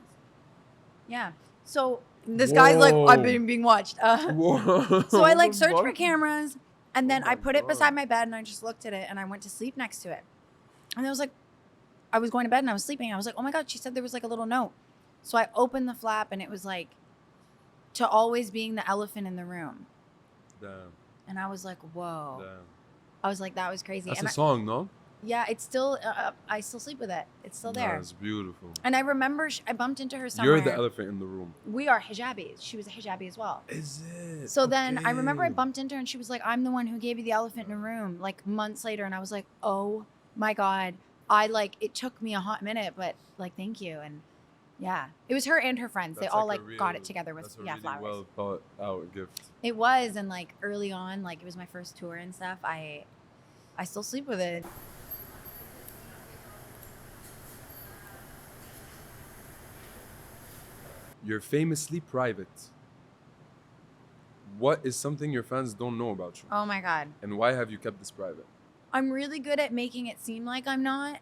Yeah. So this guy's like, Whoa. I've been being watched. Whoa. So I like What the searched for fuck? cameras, and then Oh my I put it beside God. my bed and I just looked at it and I went to sleep next to it. And I was like, I was going to bed and I was sleeping. I was like, oh my God, she said there was like a little note. So I opened the flap and it was like, to always being the elephant in the room. Damn. And I was like, whoa. Damn. I was like, that was crazy. That's and a song, no? yeah, it's still, I still sleep with it. It's still there. That's beautiful. And I remember I bumped into her somewhere. You're the elephant in the room. We are hijabis. She was a hijabi as well. Is it? So then I remember I Okay. bumped into her and she was like, I'm the one who gave you the elephant in the room, like months later. And I was like, oh my God. It took me a hot minute, but like, thank you. And yeah, it was her and her friends. They That's all like like a got real- it together with That's a flowers. really well thought out gift. It was. And like early on, like it was my first tour and stuff. I still sleep with it. You're famously private. What is something your fans don't know about you? Oh my God. And why have you kept this private? I'm really good at making it seem like I'm not,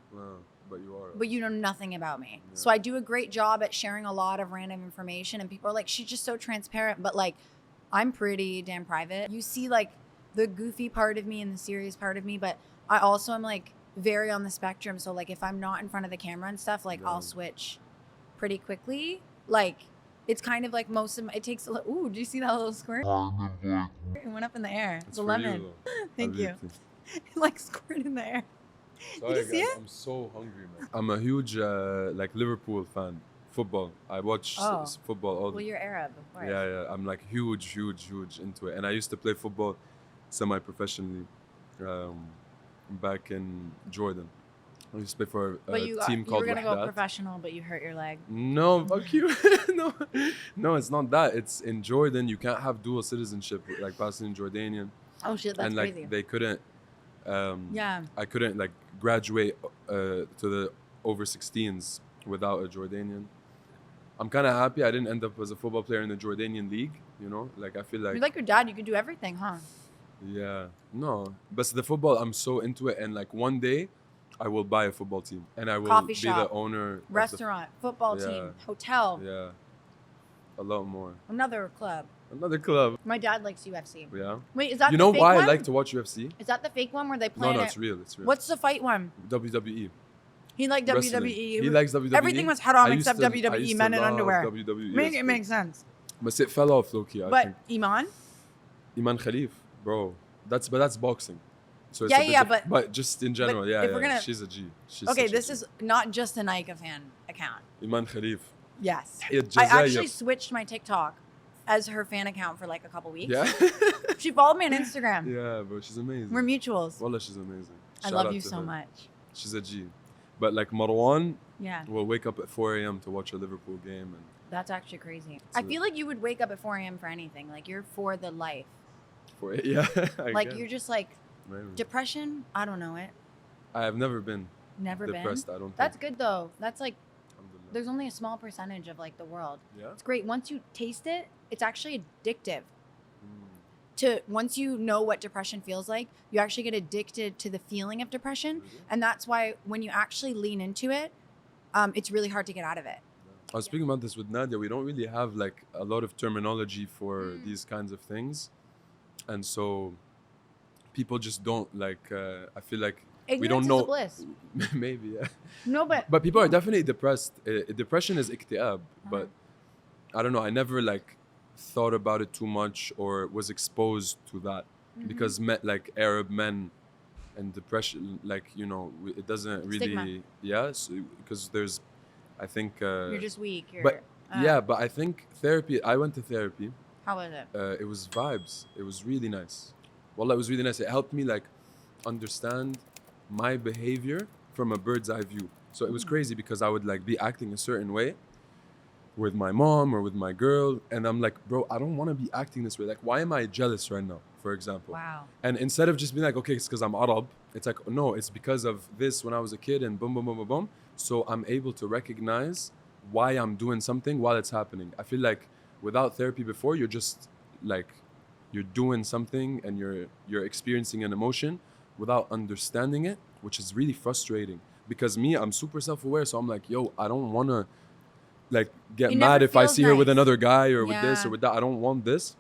But you are. but you know nothing about me. Yeah. So I do a great job at sharing a lot of random information, and people are like, she's just so transparent, but like, I'm pretty damn private. You see like the goofy part of me and the serious part of me, but I also am like very on the spectrum. So like if I'm not in front of the camera and stuff, like Yeah. I'll switch pretty quickly. Like it's kind of like most of my, it takes a little, ooh, do you see that little squirt? It went up in the air. It's a for lemon. you, though. Thank you. Habibti. It like squirted in the air. Sorry, you see guys, it? I'm so hungry, man. I'm a huge like Liverpool fan. Football. I watch Oh. Football all Well, the you're Arab, of course. Yeah. I'm like huge into it. And I used to play football semi-professionally back in Jordan. I used to play for a But you team called were gonna go Wahdat. professional, but you hurt your leg. No, fuck you. no, it's not that. It's in Jordan. You can't have dual citizenship, like Palestinian, Jordanian, Oh shit, that's and like crazy. they couldn't. Yeah. I couldn't like graduate to the over 16s without a Jordanian. I'm kind of happy I didn't end up as a football player in the Jordanian league. You know, like I feel like You're like your dad. You can do everything, huh? yeah, no, but the football I'm so into it, and like one day I will buy a football team and I will Coffee be shop, the owner of the Restaurant, football Yeah. team, hotel, yeah, a lot more. another club. Another club. My dad likes UFC. Yeah. Wait, is that You the know fake why one? I like to watch UFC? Is that the fake one where they No, plan no, it? it's real. It's real. What's the fight one? WWE? He liked Wrestling. WWE. He likes WWE. Everything was head on I used except to- I WWE, used to men in love underwear. WWE. Make It's it good. makes sense. But it fell off, low-key, I But think. Iman, Iman Khalif, bro. That's boxing. So it's Yeah, a bit yeah, but just in general, but yeah, if we're yeah. gonna- She's a G. She's Okay, such a this G. is not just a Nike fan account. Iman Khalif. Yes. تحية I جزائر. actually switched my TikTok as her fan account for like a couple weeks. Yeah. She followed me on Instagram. Yeah, bro, she's amazing. We're mutuals. Wallah, she's amazing. I Shout love out you to so her. much. She's a G. But like Marwan Yeah. will wake up at 4 a.m. to watch a Liverpool game. And That's actually crazy. I feel like you would wake up at 4 a.m. for anything. Like you're for the life. yeah, Like you're just like Maybe. depression. I don't know it. I have never been Never depressed. been. I don't think. That's good though. That's like Alhamdulillah. there's only a small percentage of like the world. Yeah. It's great. Once you taste it, it's actually addictive. Mm. To once you know what depression feels like, you actually get addicted to the feeling of depression, Really? and that's why when you actually lean into it, it's really hard to get out of it. I was speaking about this with Nadia. We don't really have like a lot of terminology for these kinds of things, and so people just don't like. I feel like Ignorance we don't is know. a bliss. Maybe, yeah. No, But people are definitely depressed. Depression is iktiab, but I don't know. I never like thought about it too much or was exposed to that because met like Arab men and depression, like it doesn't really. Stigma. Yeah, because there's, I think. you're just weak. You're, But yeah, but I think therapy. I went to therapy. How was it? It was vibes. It was really nice. Wallah, it was really nice. It helped me like understand my behavior from a bird's eye view. So it was crazy because I would like be acting a certain way with my mom or with my girl, and I'm like, bro, I don't want to be acting this way. Like, why am I jealous right now, for example? Wow. And instead of just being like, okay, it's because I'm Arab, it's like, no, it's because of this when I was a kid and boom, boom, boom, boom, boom. So I'm able to recognize why I'm doing something while it's happening. I feel like without therapy before, you're just like, you're doing something and you're experiencing an emotion without understanding it, which is really frustrating. Because me, I'm super self-aware, so I'm like, yo, I don't want to like get It mad never if I feels see her with nice. another guy or with this Yeah. or with that. I don't want this,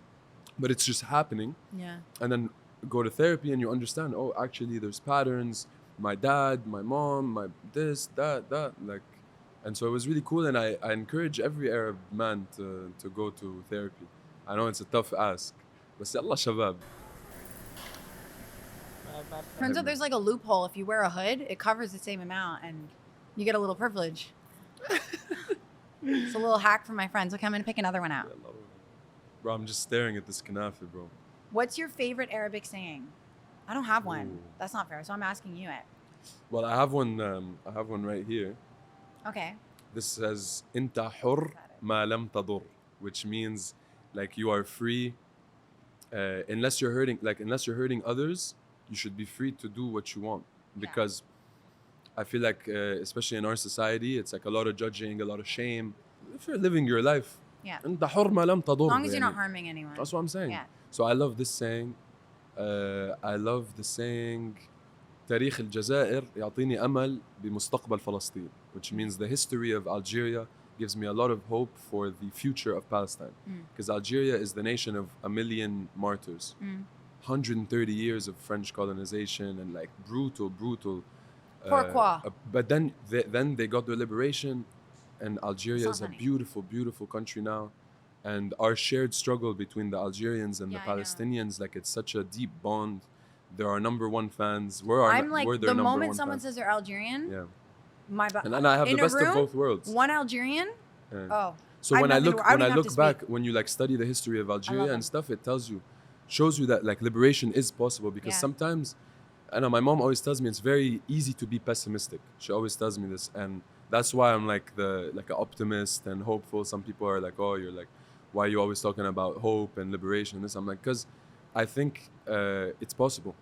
but it's just happening. Yeah. And then go to therapy and you understand, oh, actually there's patterns. My dad, my mom, my this, that, like, and so it was really cool. And I encourage every Arab man to go to therapy. I know it's a tough ask, but yalla shabab. Turns out there's like a loophole. If you wear a hood, it covers the same amount, and you get a little privilege. It's a little hack from my friends. Okay, I'm gonna pick another one out. Bro, I'm just staring at this kanafi, bro. What's your favorite Arabic saying? I don't have one. Ooh. That's not fair. So I'm asking you it. Well, I have one. I have one right here. Okay. This says "Inta hur ma lam tadur," which means like you are free, unless you're hurting others. You should be free to do what you want, because I feel like, especially in our society, it's like a lot of judging, a lot of shame. If you're living your life, Yeah. أنت حر ما لم تضر. As long as you're not يعني. harming anyone. That's what I'm saying. Yeah. So I love this saying. I love the saying تاريخ الجزائر يعطيني أمل بمستقبل فلسطين, which means the history of Algeria gives me a lot of hope for the future of Palestine. Because Algeria is the nation of 1 million martyrs. 130 years of French colonization and like brutal. Pourquoi? But then they got their liberation, and Algeria is a funny. beautiful country now. And our shared struggle between the Algerians and Yeah, the I know. Palestinians, like it's such a deep bond. They're our number one fans. I'm like, we're their the number moment one someone fans. says they're Algerian, Yeah. and I have in the a best room, of both worlds. one Algerian. Yeah. Oh. So I have when I nothing to- look I when don't I even have look to back, speak. when you like study the history of Algeria them. and stuff, it shows you that like liberation is possible, because Yeah. sometimes, I know my mom always tells me it's very easy to be pessimistic. She always tells me this, and that's why I'm like an optimist and hopeful. Some people are like, oh, you're like, why are you always talking about hope and liberation? This I'm like, because I think it's possible,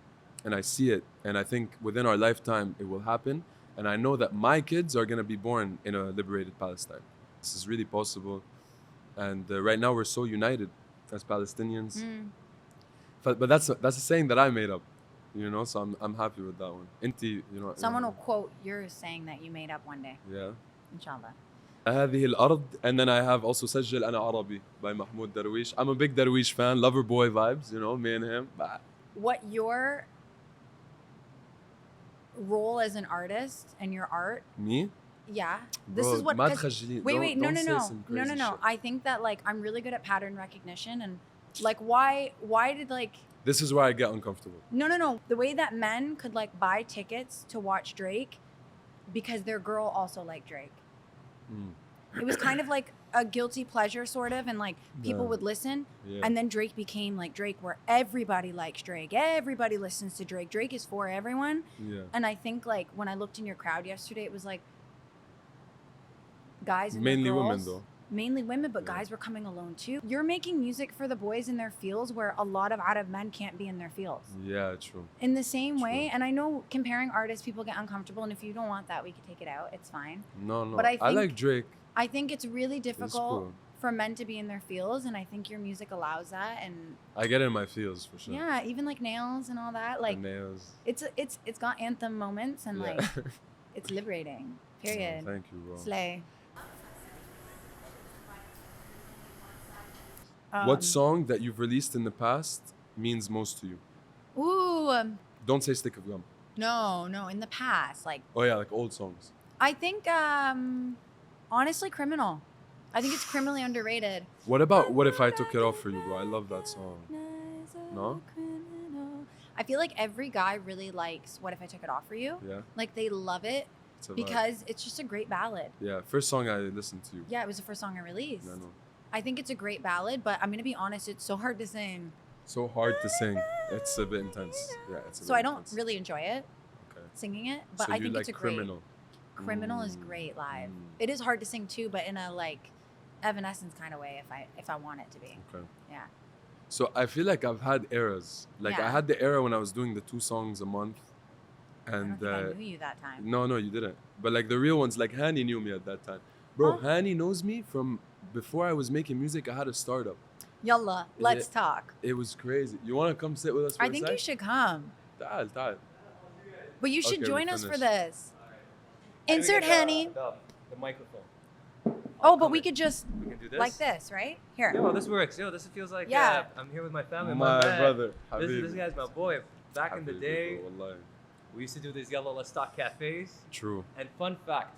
and I see it, and I think within our lifetime it will happen, and I know that my kids are gonna be born in a liberated Palestine. This is really possible, and right now we're so united as Palestinians. But that's a saying that I made up, So I'm happy with that one. Inti, Someone will quote your saying that you made up one day. Yeah. Inshallah. هذه الأرض, and then I have also سجل أنا عربي by Mahmoud Darwish. I'm a big Darwish fan, lover boy vibes, me and him. What your role as an artist and your art? Me? Yeah. This Bro, is what. ما 'cause- تخجلين. Wait, Don't say some no. crazy shit. I think that like I'm really good at pattern recognition, and Like, why did like, This is where I get uncomfortable. no. The way that men could like buy tickets to watch Drake because their girl also liked Drake. It was kind of like a guilty pleasure sort of, and like people Yeah. would listen, Yeah. and then Drake became like Drake, where everybody likes Drake, everybody listens to Drake. Drake is for everyone. Yeah. And I think like when I looked in your crowd yesterday, it was like guys and Mainly their women, girls. though. Mainly women, but Yeah. guys were coming alone too. You're making music for the boys in their fields where a lot of Arab men can't be in their fields. Yeah, true. In the same way, True. and I know comparing artists, people get uncomfortable, and if you don't want that, we can take it out. It's fine. No, no. But I I like think- Drake. I think it's really difficult cool. for men to be in their fields, and I think your music allows that. And I get in my feels for sure. yeah, even like nails and all that, like The nails. it's got anthem moments, and Yeah. like it's liberating. Period. Thank you, bro. Slay. What song that you've released in the past means most to you? Ooh, Don't say Stick of Gum. no. In the past, like Oh yeah, like old songs. I think honestly, Criminal. I think it's criminally underrated. What about What If I Took It Off For You, bro? I love that song. No? I feel like every guy really likes What If I Took It Off For You. Yeah, Like they love it it's a vibe. because it's just a great ballad. Yeah, first song I listened to. Yeah, it was the first song I released. I know. I think it's a great ballad, but I'm gonna be honest, it's so hard to sing. So hard to sing. It's a bit intense. Yeah, it's a So bit I don't intense. really enjoy it, Okay. singing it, but So I you think like it's a Criminal. great. Criminal is great live. It is hard to sing too, but in a like Evanescence kind of way if I want it to be. Okay. Yeah. So I feel like I've had eras. Like I Yeah. had the era when I was doing the 2 songs a month. I don't And think I knew you that time. no, you didn't. But like the real ones, like Hani knew me at that time. Bro, Oh. Hani knows me from before I was making music. I had a startup. Yalla, let's talk. It was crazy. You want to come sit with us for I a think sec? you should come. تعال. But you should Okay, join we're us for finished. this. Insert Henny. The microphone. Oh, but we could just We can do this. like this, right? Here. Yo, this works. Yo, this feels like Yeah. I'm here with my family. My man. brother. This Habibi. guy's my boy. Back in the Habibi, day, bro, wallahi. we used to do these Yalla Let's Talk cafes. True. And fun fact,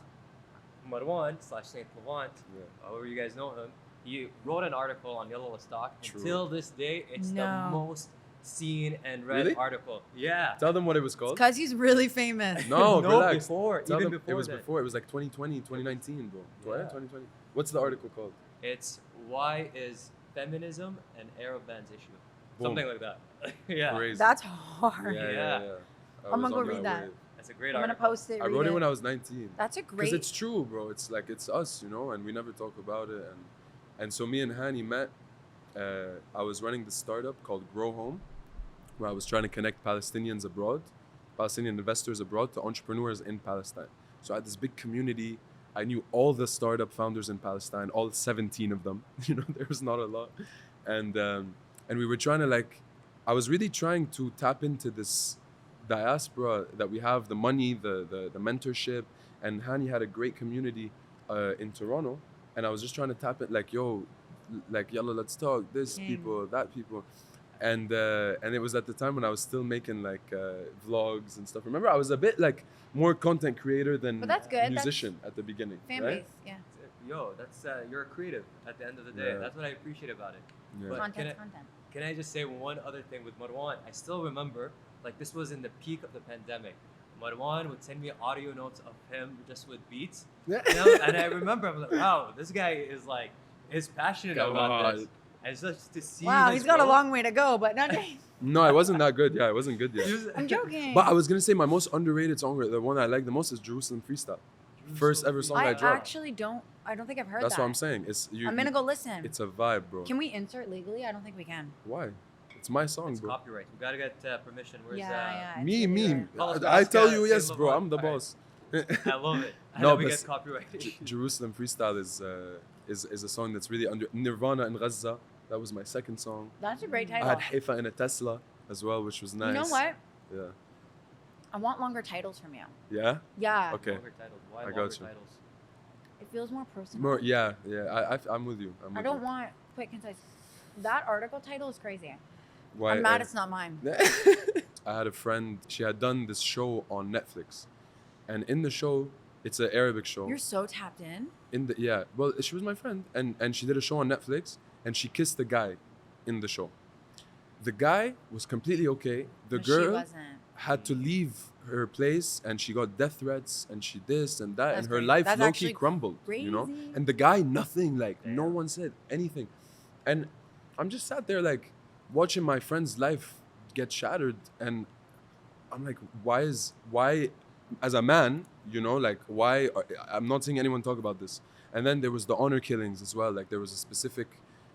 Marwan/Saint Levant, Yeah. however you guys know him, he wrote an article on Yalla Let's Talk. True. Until this day, it's the No. most seen and read Really? article. Yeah. Tell them what it was called. Because he's really famous. No, relax. before, Tell even them before it was then. before. It was like 2020, 2019, bro. Right? Yeah. 2020. What's the article called? It's why is feminism an Arab man's issue? Boom. Something like that. Yeah. Crazy. That's hard. Yeah. I I'm was gonna go on read that. wave. That's a great I'm gonna article. post it. I read wrote it when I was 19. That's a Because great. it's true, bro. It's like it's us, you know, and we never talk about it. And so me and Hani met. I was running this startup called Grow Home, where I was trying to connect Palestinians abroad, Palestinian investors abroad to entrepreneurs in Palestine. So I had this big community. I knew all the startup founders in Palestine, all 17 of them. You know, there was not a lot, and we were trying to like. I was really trying to tap into this diaspora that we have, the money, the mentorship, and Hani had a great community in Toronto, and I was just trying to tap it like, yo, like Yalla, let's talk, this Dang. people, that people, and it was at the time when I was still making like vlogs and stuff. Remember, I was a bit like more content creator than But that's good. musician at the beginning, fan right? base. Yeah. Yo, that's you're a creative at the end of the day. Yeah. That's what I appreciate about it. Yeah. But Content. Content. Can I just say one other thing with Marwan? I still remember, like this was in the peak of the pandemic. Marwan would send me audio notes of him just with beats. And I remember, I'm like, wow, this guy is passionate Come about on. this. And just to see Wow, his he's got a growth- long way to go, but not. No, I wasn't that good. Yeah, I wasn't good yet. I'm joking. But I was gonna say my most underrated song, the one I like the most, is Jerusalem Freestyle. First ever song I I dropped. actually don't. I don't think I've heard That's that. what I'm saying. It's you. I'm gonna go listen. It's a vibe, bro. Can we insert legally? I don't think we can. Why? It's my song, It's bro. copyright. We gotta get permission. Where's Yeah. it's Me. really Call us I back, tell you Saint yes, bro. Levant. I'm the Alright. boss. I love it. I No, know we but get copyright. Jerusalem Freestyle is a song that's really under Nirvana in Gaza. That was my second song. That's a great I title. had Haifa in a Tesla as well, which was nice. You know what? Yeah. I want longer titles from you. Yeah. Yeah. Okay. Longer titles. Why I longer got you. titles? It feels more personal. More. Yeah. I'm with you. I don't want quick, concise. That article title is crazy. Why, I'm mad it's not mine. I had a friend. She had done this show on Netflix, and in the show, it's an Arabic show. You're so tapped in. Well, she was my friend, and she did a show on Netflix, and she kissed a guy in the show. The guy was completely okay. The But she girl wasn't. had to leave her place, and she got death threats, and she this and that, That's and her crazy. life That's low-key actually crumbled, you know? crazy. And the guy, nothing, like, no Damn. one said anything. And I'm just sat there, like, watching my friend's life get shattered, and I'm like, why, as a man, you know, like, why, I'm not seeing anyone talk about this. And then there was the honor killings as well. Like, there was a specific,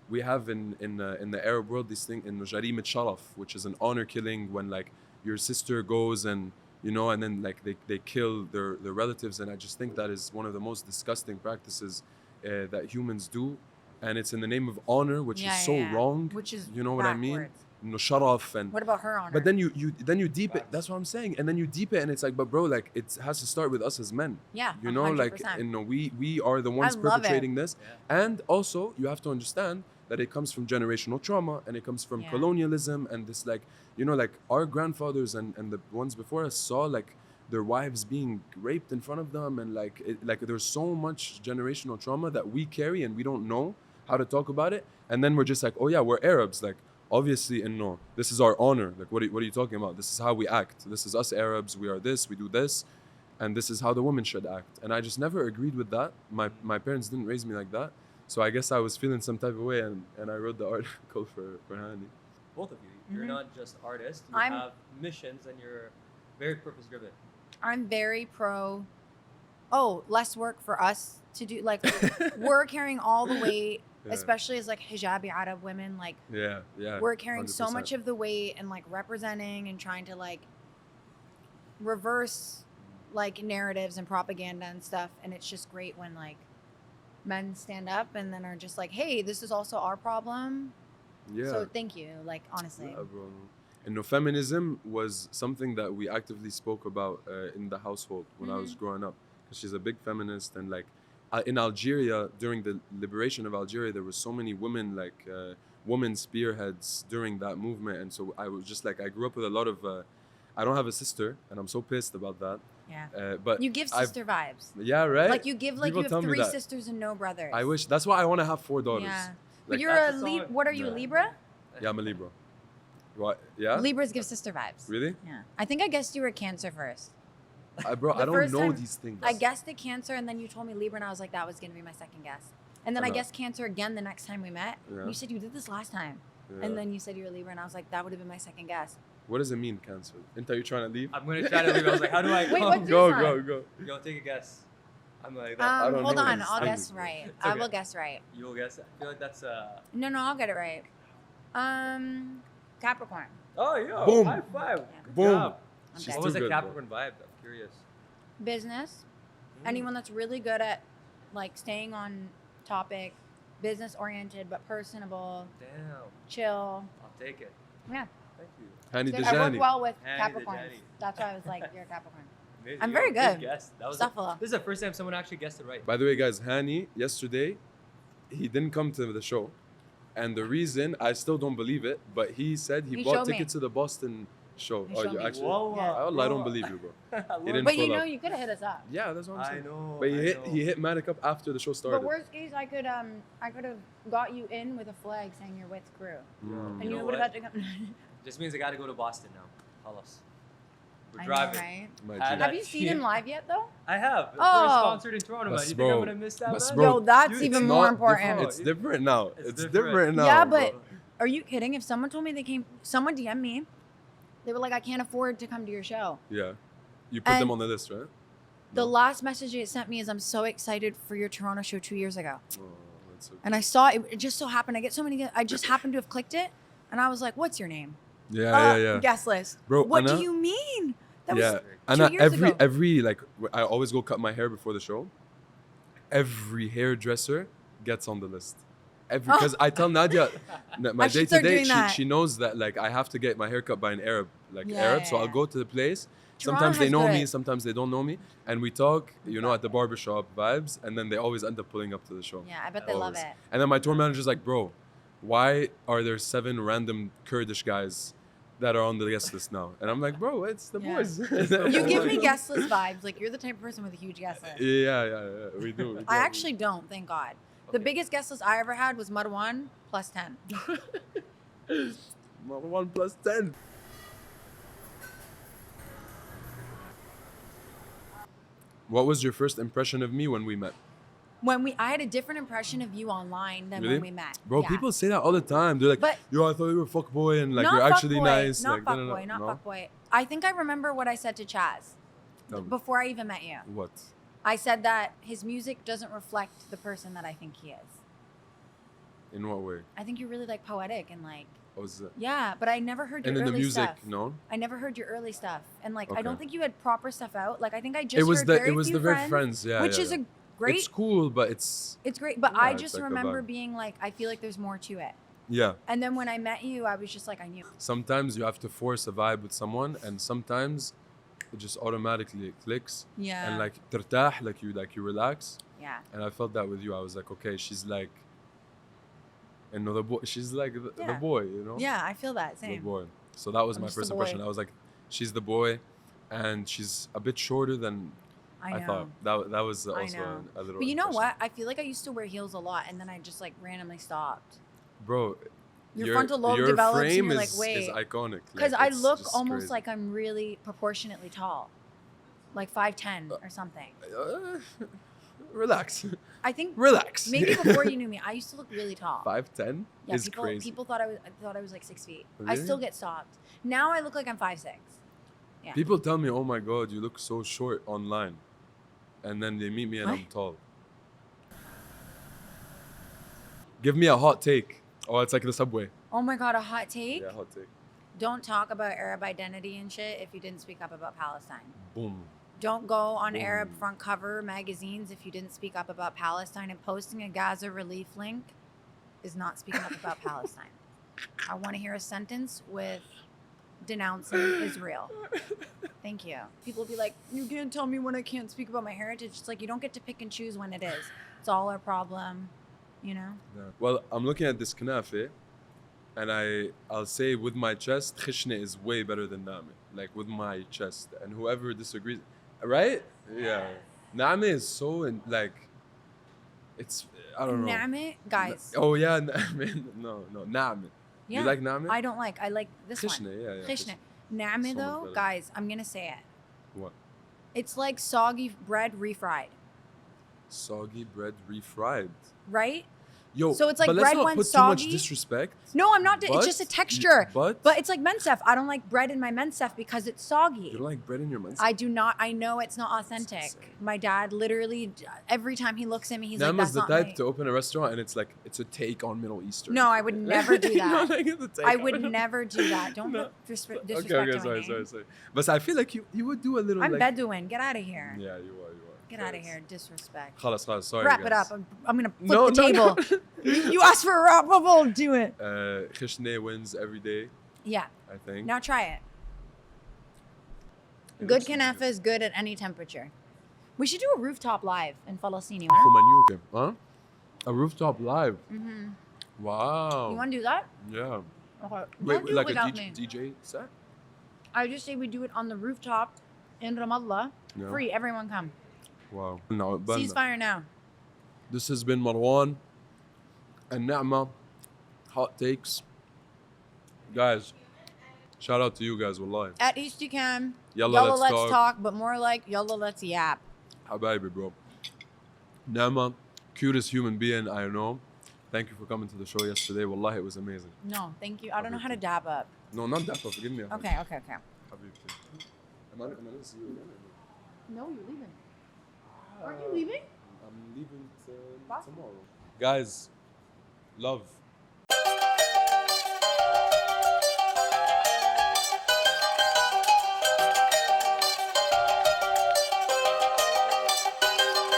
we have in the Arab world this thing in Jarim al-Sharaf, which is an honor killing when, like, your sister goes and, you know, and then, like, they kill their relatives. And I just think that is one of the most disgusting practices that humans do. And it's in the name of honor, which is so wrong. Which is you know what I mean? backwards. No, sharaf and What about her honor? but then you deep it. That's what I'm saying. And then you deep it, and it's like, but bro, like, it has to start with us as men. Yeah, You know, 100%. like, you know, we are the ones I love it. perpetrating this. And also, you have to understand that it comes from generational trauma, and it comes from Yeah. colonialism, and this, like, you know, like, our grandfathers and the ones before us saw, like, their wives being raped in front of them, and like, there's so much generational trauma that we carry, and we don't know how to talk about it. And then we're just like, oh yeah, we're Arabs, like, obviously, and no, this is our honor. Like, what are you talking about? This is how we act. This is us Arabs. We are this. We do this, and this is how the women should act. And I just never agreed with that. My parents didn't raise me like that, so I guess I was feeling some type of way, and I wrote the article for Hani. Both of you. You're Mhm. not just artists. You I'm- have missions, and you're very purpose driven. I'm very pro. Oh, less work for us to do. Like, we're carrying all the weight, Yeah. especially as like hijabi Arab women. Like, Yeah, yeah. we're carrying so 100%. much of the weight and like representing and trying to like reverse like narratives and propaganda and stuff. And it's just great when like men stand up and then are just like, hey, this is also our problem. Yeah. So thank you. Like, honestly. Yeah, bro. And no, feminism was something that we actively spoke about in the household when I was growing up, because she's a big feminist. And like, in Algeria, during the liberation of Algeria, there were so many women, like women spearheads during that movement. And so I was just like, I grew up with a lot of, I don't have a sister, and I'm so pissed about that. Yeah. But You give sister vibes. yeah, right? Like, you give, like, People you tell have me 3 that. sisters and no brothers. I wish. That's why I want to have 4 daughters. Yeah. But Like, you're a that's the Libra. song. What are you, a Yeah. Libra? Yeah, I'm a Libra. What? Yeah? Libras give sister vibes. Really? Yeah. I think I guessed you were Cancer first. Bro, The I don't first know time these things. I guessed it Cancer, and then you told me Libra, and I was like, that was going to be my second guess. And then I know. guessed Cancer again the next time we met. Yeah. You said you did this last time. Yeah. And then you said you were Libra, and I was like, that would have been my second guess. What does it mean, Cancer? Inta, you trying to leave? I'm gonna try to leave. I was like, how do I? Wait, go? what's Go, your go, sign? go. Yo, take a guess. I'm like that. don't Hold know on, these I'll things, guess bro. right. It's I okay. will guess right. You'll guess. I feel like that's No, I'll get it right. Capricorn. Oh, yo! Boom. High five. Good Boom. job. She's Okay. What too was the good, bro. Capricorn vibe? I'm curious. Business. Anyone that's really good at like staying on topic, business oriented but personable, Damn. chill. I'll take it. Yeah. Thank you. Hani Good. I work Dejani. well with Hani Capricorns. Dejani. That's why I was like, you're a Capricorn. Amazing. I'm Yo, very good. Guess. That was Stuffalo. this is the first time someone actually guessed it right. By the way, guys, Hani, yesterday, he didn't come to the show. And the reason, I still don't believe it, but he said he He bought showed me. tickets to the Boston show. He Oh, showed you me. actually? Whoa, Yeah. Oh, I don't believe you, bro. I love didn't But pull you know, up. you could have hit us up. Yeah, that's what I'm I saying. know. But I know. he hit Matic up after the show started. But worst case, I could have got you in with a flag saying you're with crew, Mm. and You you, know would have what? had to come. Just means I gotta go to Boston now. Halas. We're I know, driving. right? My And G. I- Have you seen him live yet, though? I have. Oh. We're sponsored in Toronto, man. But You bro, think I'm gonna miss that, but man? bro, Yo, that's dude, even It's more not important. different. It's different now. It's It's different. different now. Yeah, bro. but are you kidding? If someone told me someone DM'd me, they were like, I can't afford to come to your show. Yeah. You put them And on the list, right? The No? last message they sent me is, I'm so excited for your Toronto show 2 years ago. Oh, that's so And I saw it, it just so happened. I just happened to have clicked it. And I was like, what's your name? Yeah. Guest list. Bro, What Anna- do you mean? That yeah. was And 2 years ago. every like I always go cut my hair before the show. Every hairdresser gets on the list. Because I tell Nadia my I should day start to day, doing that. she knows that like I have to get my hair cut by an Arab, Yeah, Arab. So yeah, I'll yeah. go to the place. Toronto Sometimes they has know good- me, sometimes they don't know me, and we talk, at the barbershop vibes, and then they always end up pulling up to the show. Yeah, I bet they love Always. it. And then my tour manager's like, bro, why are there 7 random Kurdish guys that are on the guest list now? And I'm like, bro, it's the Yeah. boys. You give me guest list vibes. Like, you're the type of person with a huge guest list. Yeah, we do. we I do. actually don't, thank God. The Okay. biggest guest list I ever had was Marwan plus 10. Marwan plus 10. What was your first impression of me when we met? I had a different impression of you online than Really? when we met. Bro, Yeah. people say that all the time. They're like, But- yo, I thought you were a fuckboy and like not you're actually fuckboy, nice. Not like, fuckboy, no? not fuckboy. I think I remember what I said to Chaz Tell me. before I even met you. What? I said that his music doesn't reflect the person that I think he is. In what way? I think you're really like poetic and like, What was that? yeah, but I never heard your And then early the music, stuff. no? I never heard your early stuff, and like I Okay. don't think you had proper stuff out. Like I think I just It was heard the very few very friends, yeah. which yeah, is yeah. a great. It's cool, but it's It's great, but Yeah, I it's just like a remember vibe. being like, I feel like there's more to it. yeah. And then when I met you, I was just like, I knew. Sometimes you have to force a vibe with someone, and sometimes it just automatically clicks. Yeah. And like ترتاح, like you relax. Yeah. And I felt that with you. I was like, okay, she's like, the boy. She's like the Yeah. boy, you know. Yeah, I feel that The same. boy. So that was I'm my just the first impression. boy. I was like, she's the boy, and she's a bit shorter than I I know. thought. That was I also know. a little. But you know impression. what? I feel like I used to wear heels a lot, and then I just like randomly stopped. Bro? Your frontal lobe your develops, and frame you're like, is wait. iconic. Because Like, I it's look just almost crazy. like I'm really proportionately tall, like 5'10" or something. Relax. I think Relax. maybe before you knew me, I used to look really tall. 5'10" Yeah, is crazy. people thought I was like 6 feet. I Really? still get stopped. Now I look like I'm 5'6". Yeah. People tell me, "Oh my God, you look so short online," and then they meet me and What? I'm tall. Give me a hot take. Oh, it's like the subway. Oh my god, a hot take. Yeah, hot take. Don't talk about Arab identity and shit if you didn't speak up about Palestine. Boom. Don't go on Boom. Arab front cover magazines if you didn't speak up about Palestine, and posting a Gaza relief link is not speaking up about Palestine. I want to hear a sentence with denouncing Israel. Thank you. People be like, you can't tell me when I can't speak about my heritage. It's like you don't get to pick and choose when it is. It's all our problem, you know? Yeah. Well, I'm looking at this knafe, and I'll say with my chest, khishne is way better than name. Like with my chest, and whoever disagrees, right? Yeah, name is so it's I don't know. Name, guys. Oh yeah, name. No, name. Yeah. You like name? I don't like. I like this Khishne, one. yeah. Khishne. Name So much though, better. guys, I'm gonna say it. What? It's like soggy bread refried, Soggy bread refried. right? Yo, So it's like but let's bread not went put too much soggy. disrespect. No, I'm not. It's just a But- texture. But It's like mensef. I don't like bread in my mensef because it's soggy. you don't like bread in your mouth. I do not. I know it's not authentic. insane. My dad literally, every time he looks at me, he's like, Nama's "That's the not type my-" to open a restaurant and it's like it's a take on Middle Eastern. No, I would never do You know, that. like, it's a take I on would Middle- never do that. Don't No. put disrespect Okay, on my sorry. name. But I feel like you would do a little I'm like Bedouin. Get out of here. Yeah, you are. Get out of here. Disrespect. خلاص, sorry. Wrap it guys. up. I'm gonna flip No, the no, table. You asked for a wrap up. I'll do it. Khishne wins every day, Yeah. I think. Now try it. It Good looks kanafa is good at any temperature. We should do a rooftop live in Palestine. Huh? A rooftop live. Mm-hmm. Wow. You want to do that? Yeah. Okay. Wait, Don't do like it a without me. DJ set? I just say we do it on the rooftop in Ramallah. Yeah. Free. Everyone come. Wow. No, but Ceasefire now. this has been Marwan and Na'ma. Hot takes. Guys, shout out to you guys, wallahi. At East you can. Yalla, let's talk, but more like Yalla, let's yap. Habibi, bro. Na'ma, cutest human being I know. Thank you for coming to the show yesterday. Wallahi, it was amazing. No, thank you. I don't know how to dab up. No, not that, but forgive me. Okay. Habibti. Am I gonna see you again? No, you're leaving. Aren't you leaving? I'm leaving What? tomorrow. Guys, love.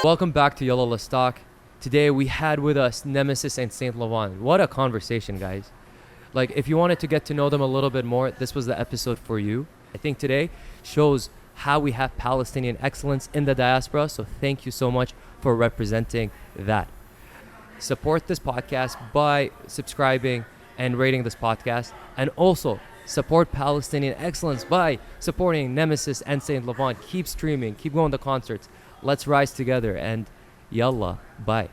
Welcome back to Yalla, Let's Talk. Today we had with us Nemahsis and Saint Levant. What a conversation, guys. Like, if you wanted to get to know them a little bit more, this was the episode for you. I think today shows how we have Palestinian excellence in the diaspora. So thank you so much for representing that. Support this podcast by subscribing and rating this podcast. And also support Palestinian excellence by supporting Nemahsis and Saint Levant. Keep streaming, keep going to concerts. Let's rise together and Yalla, bye.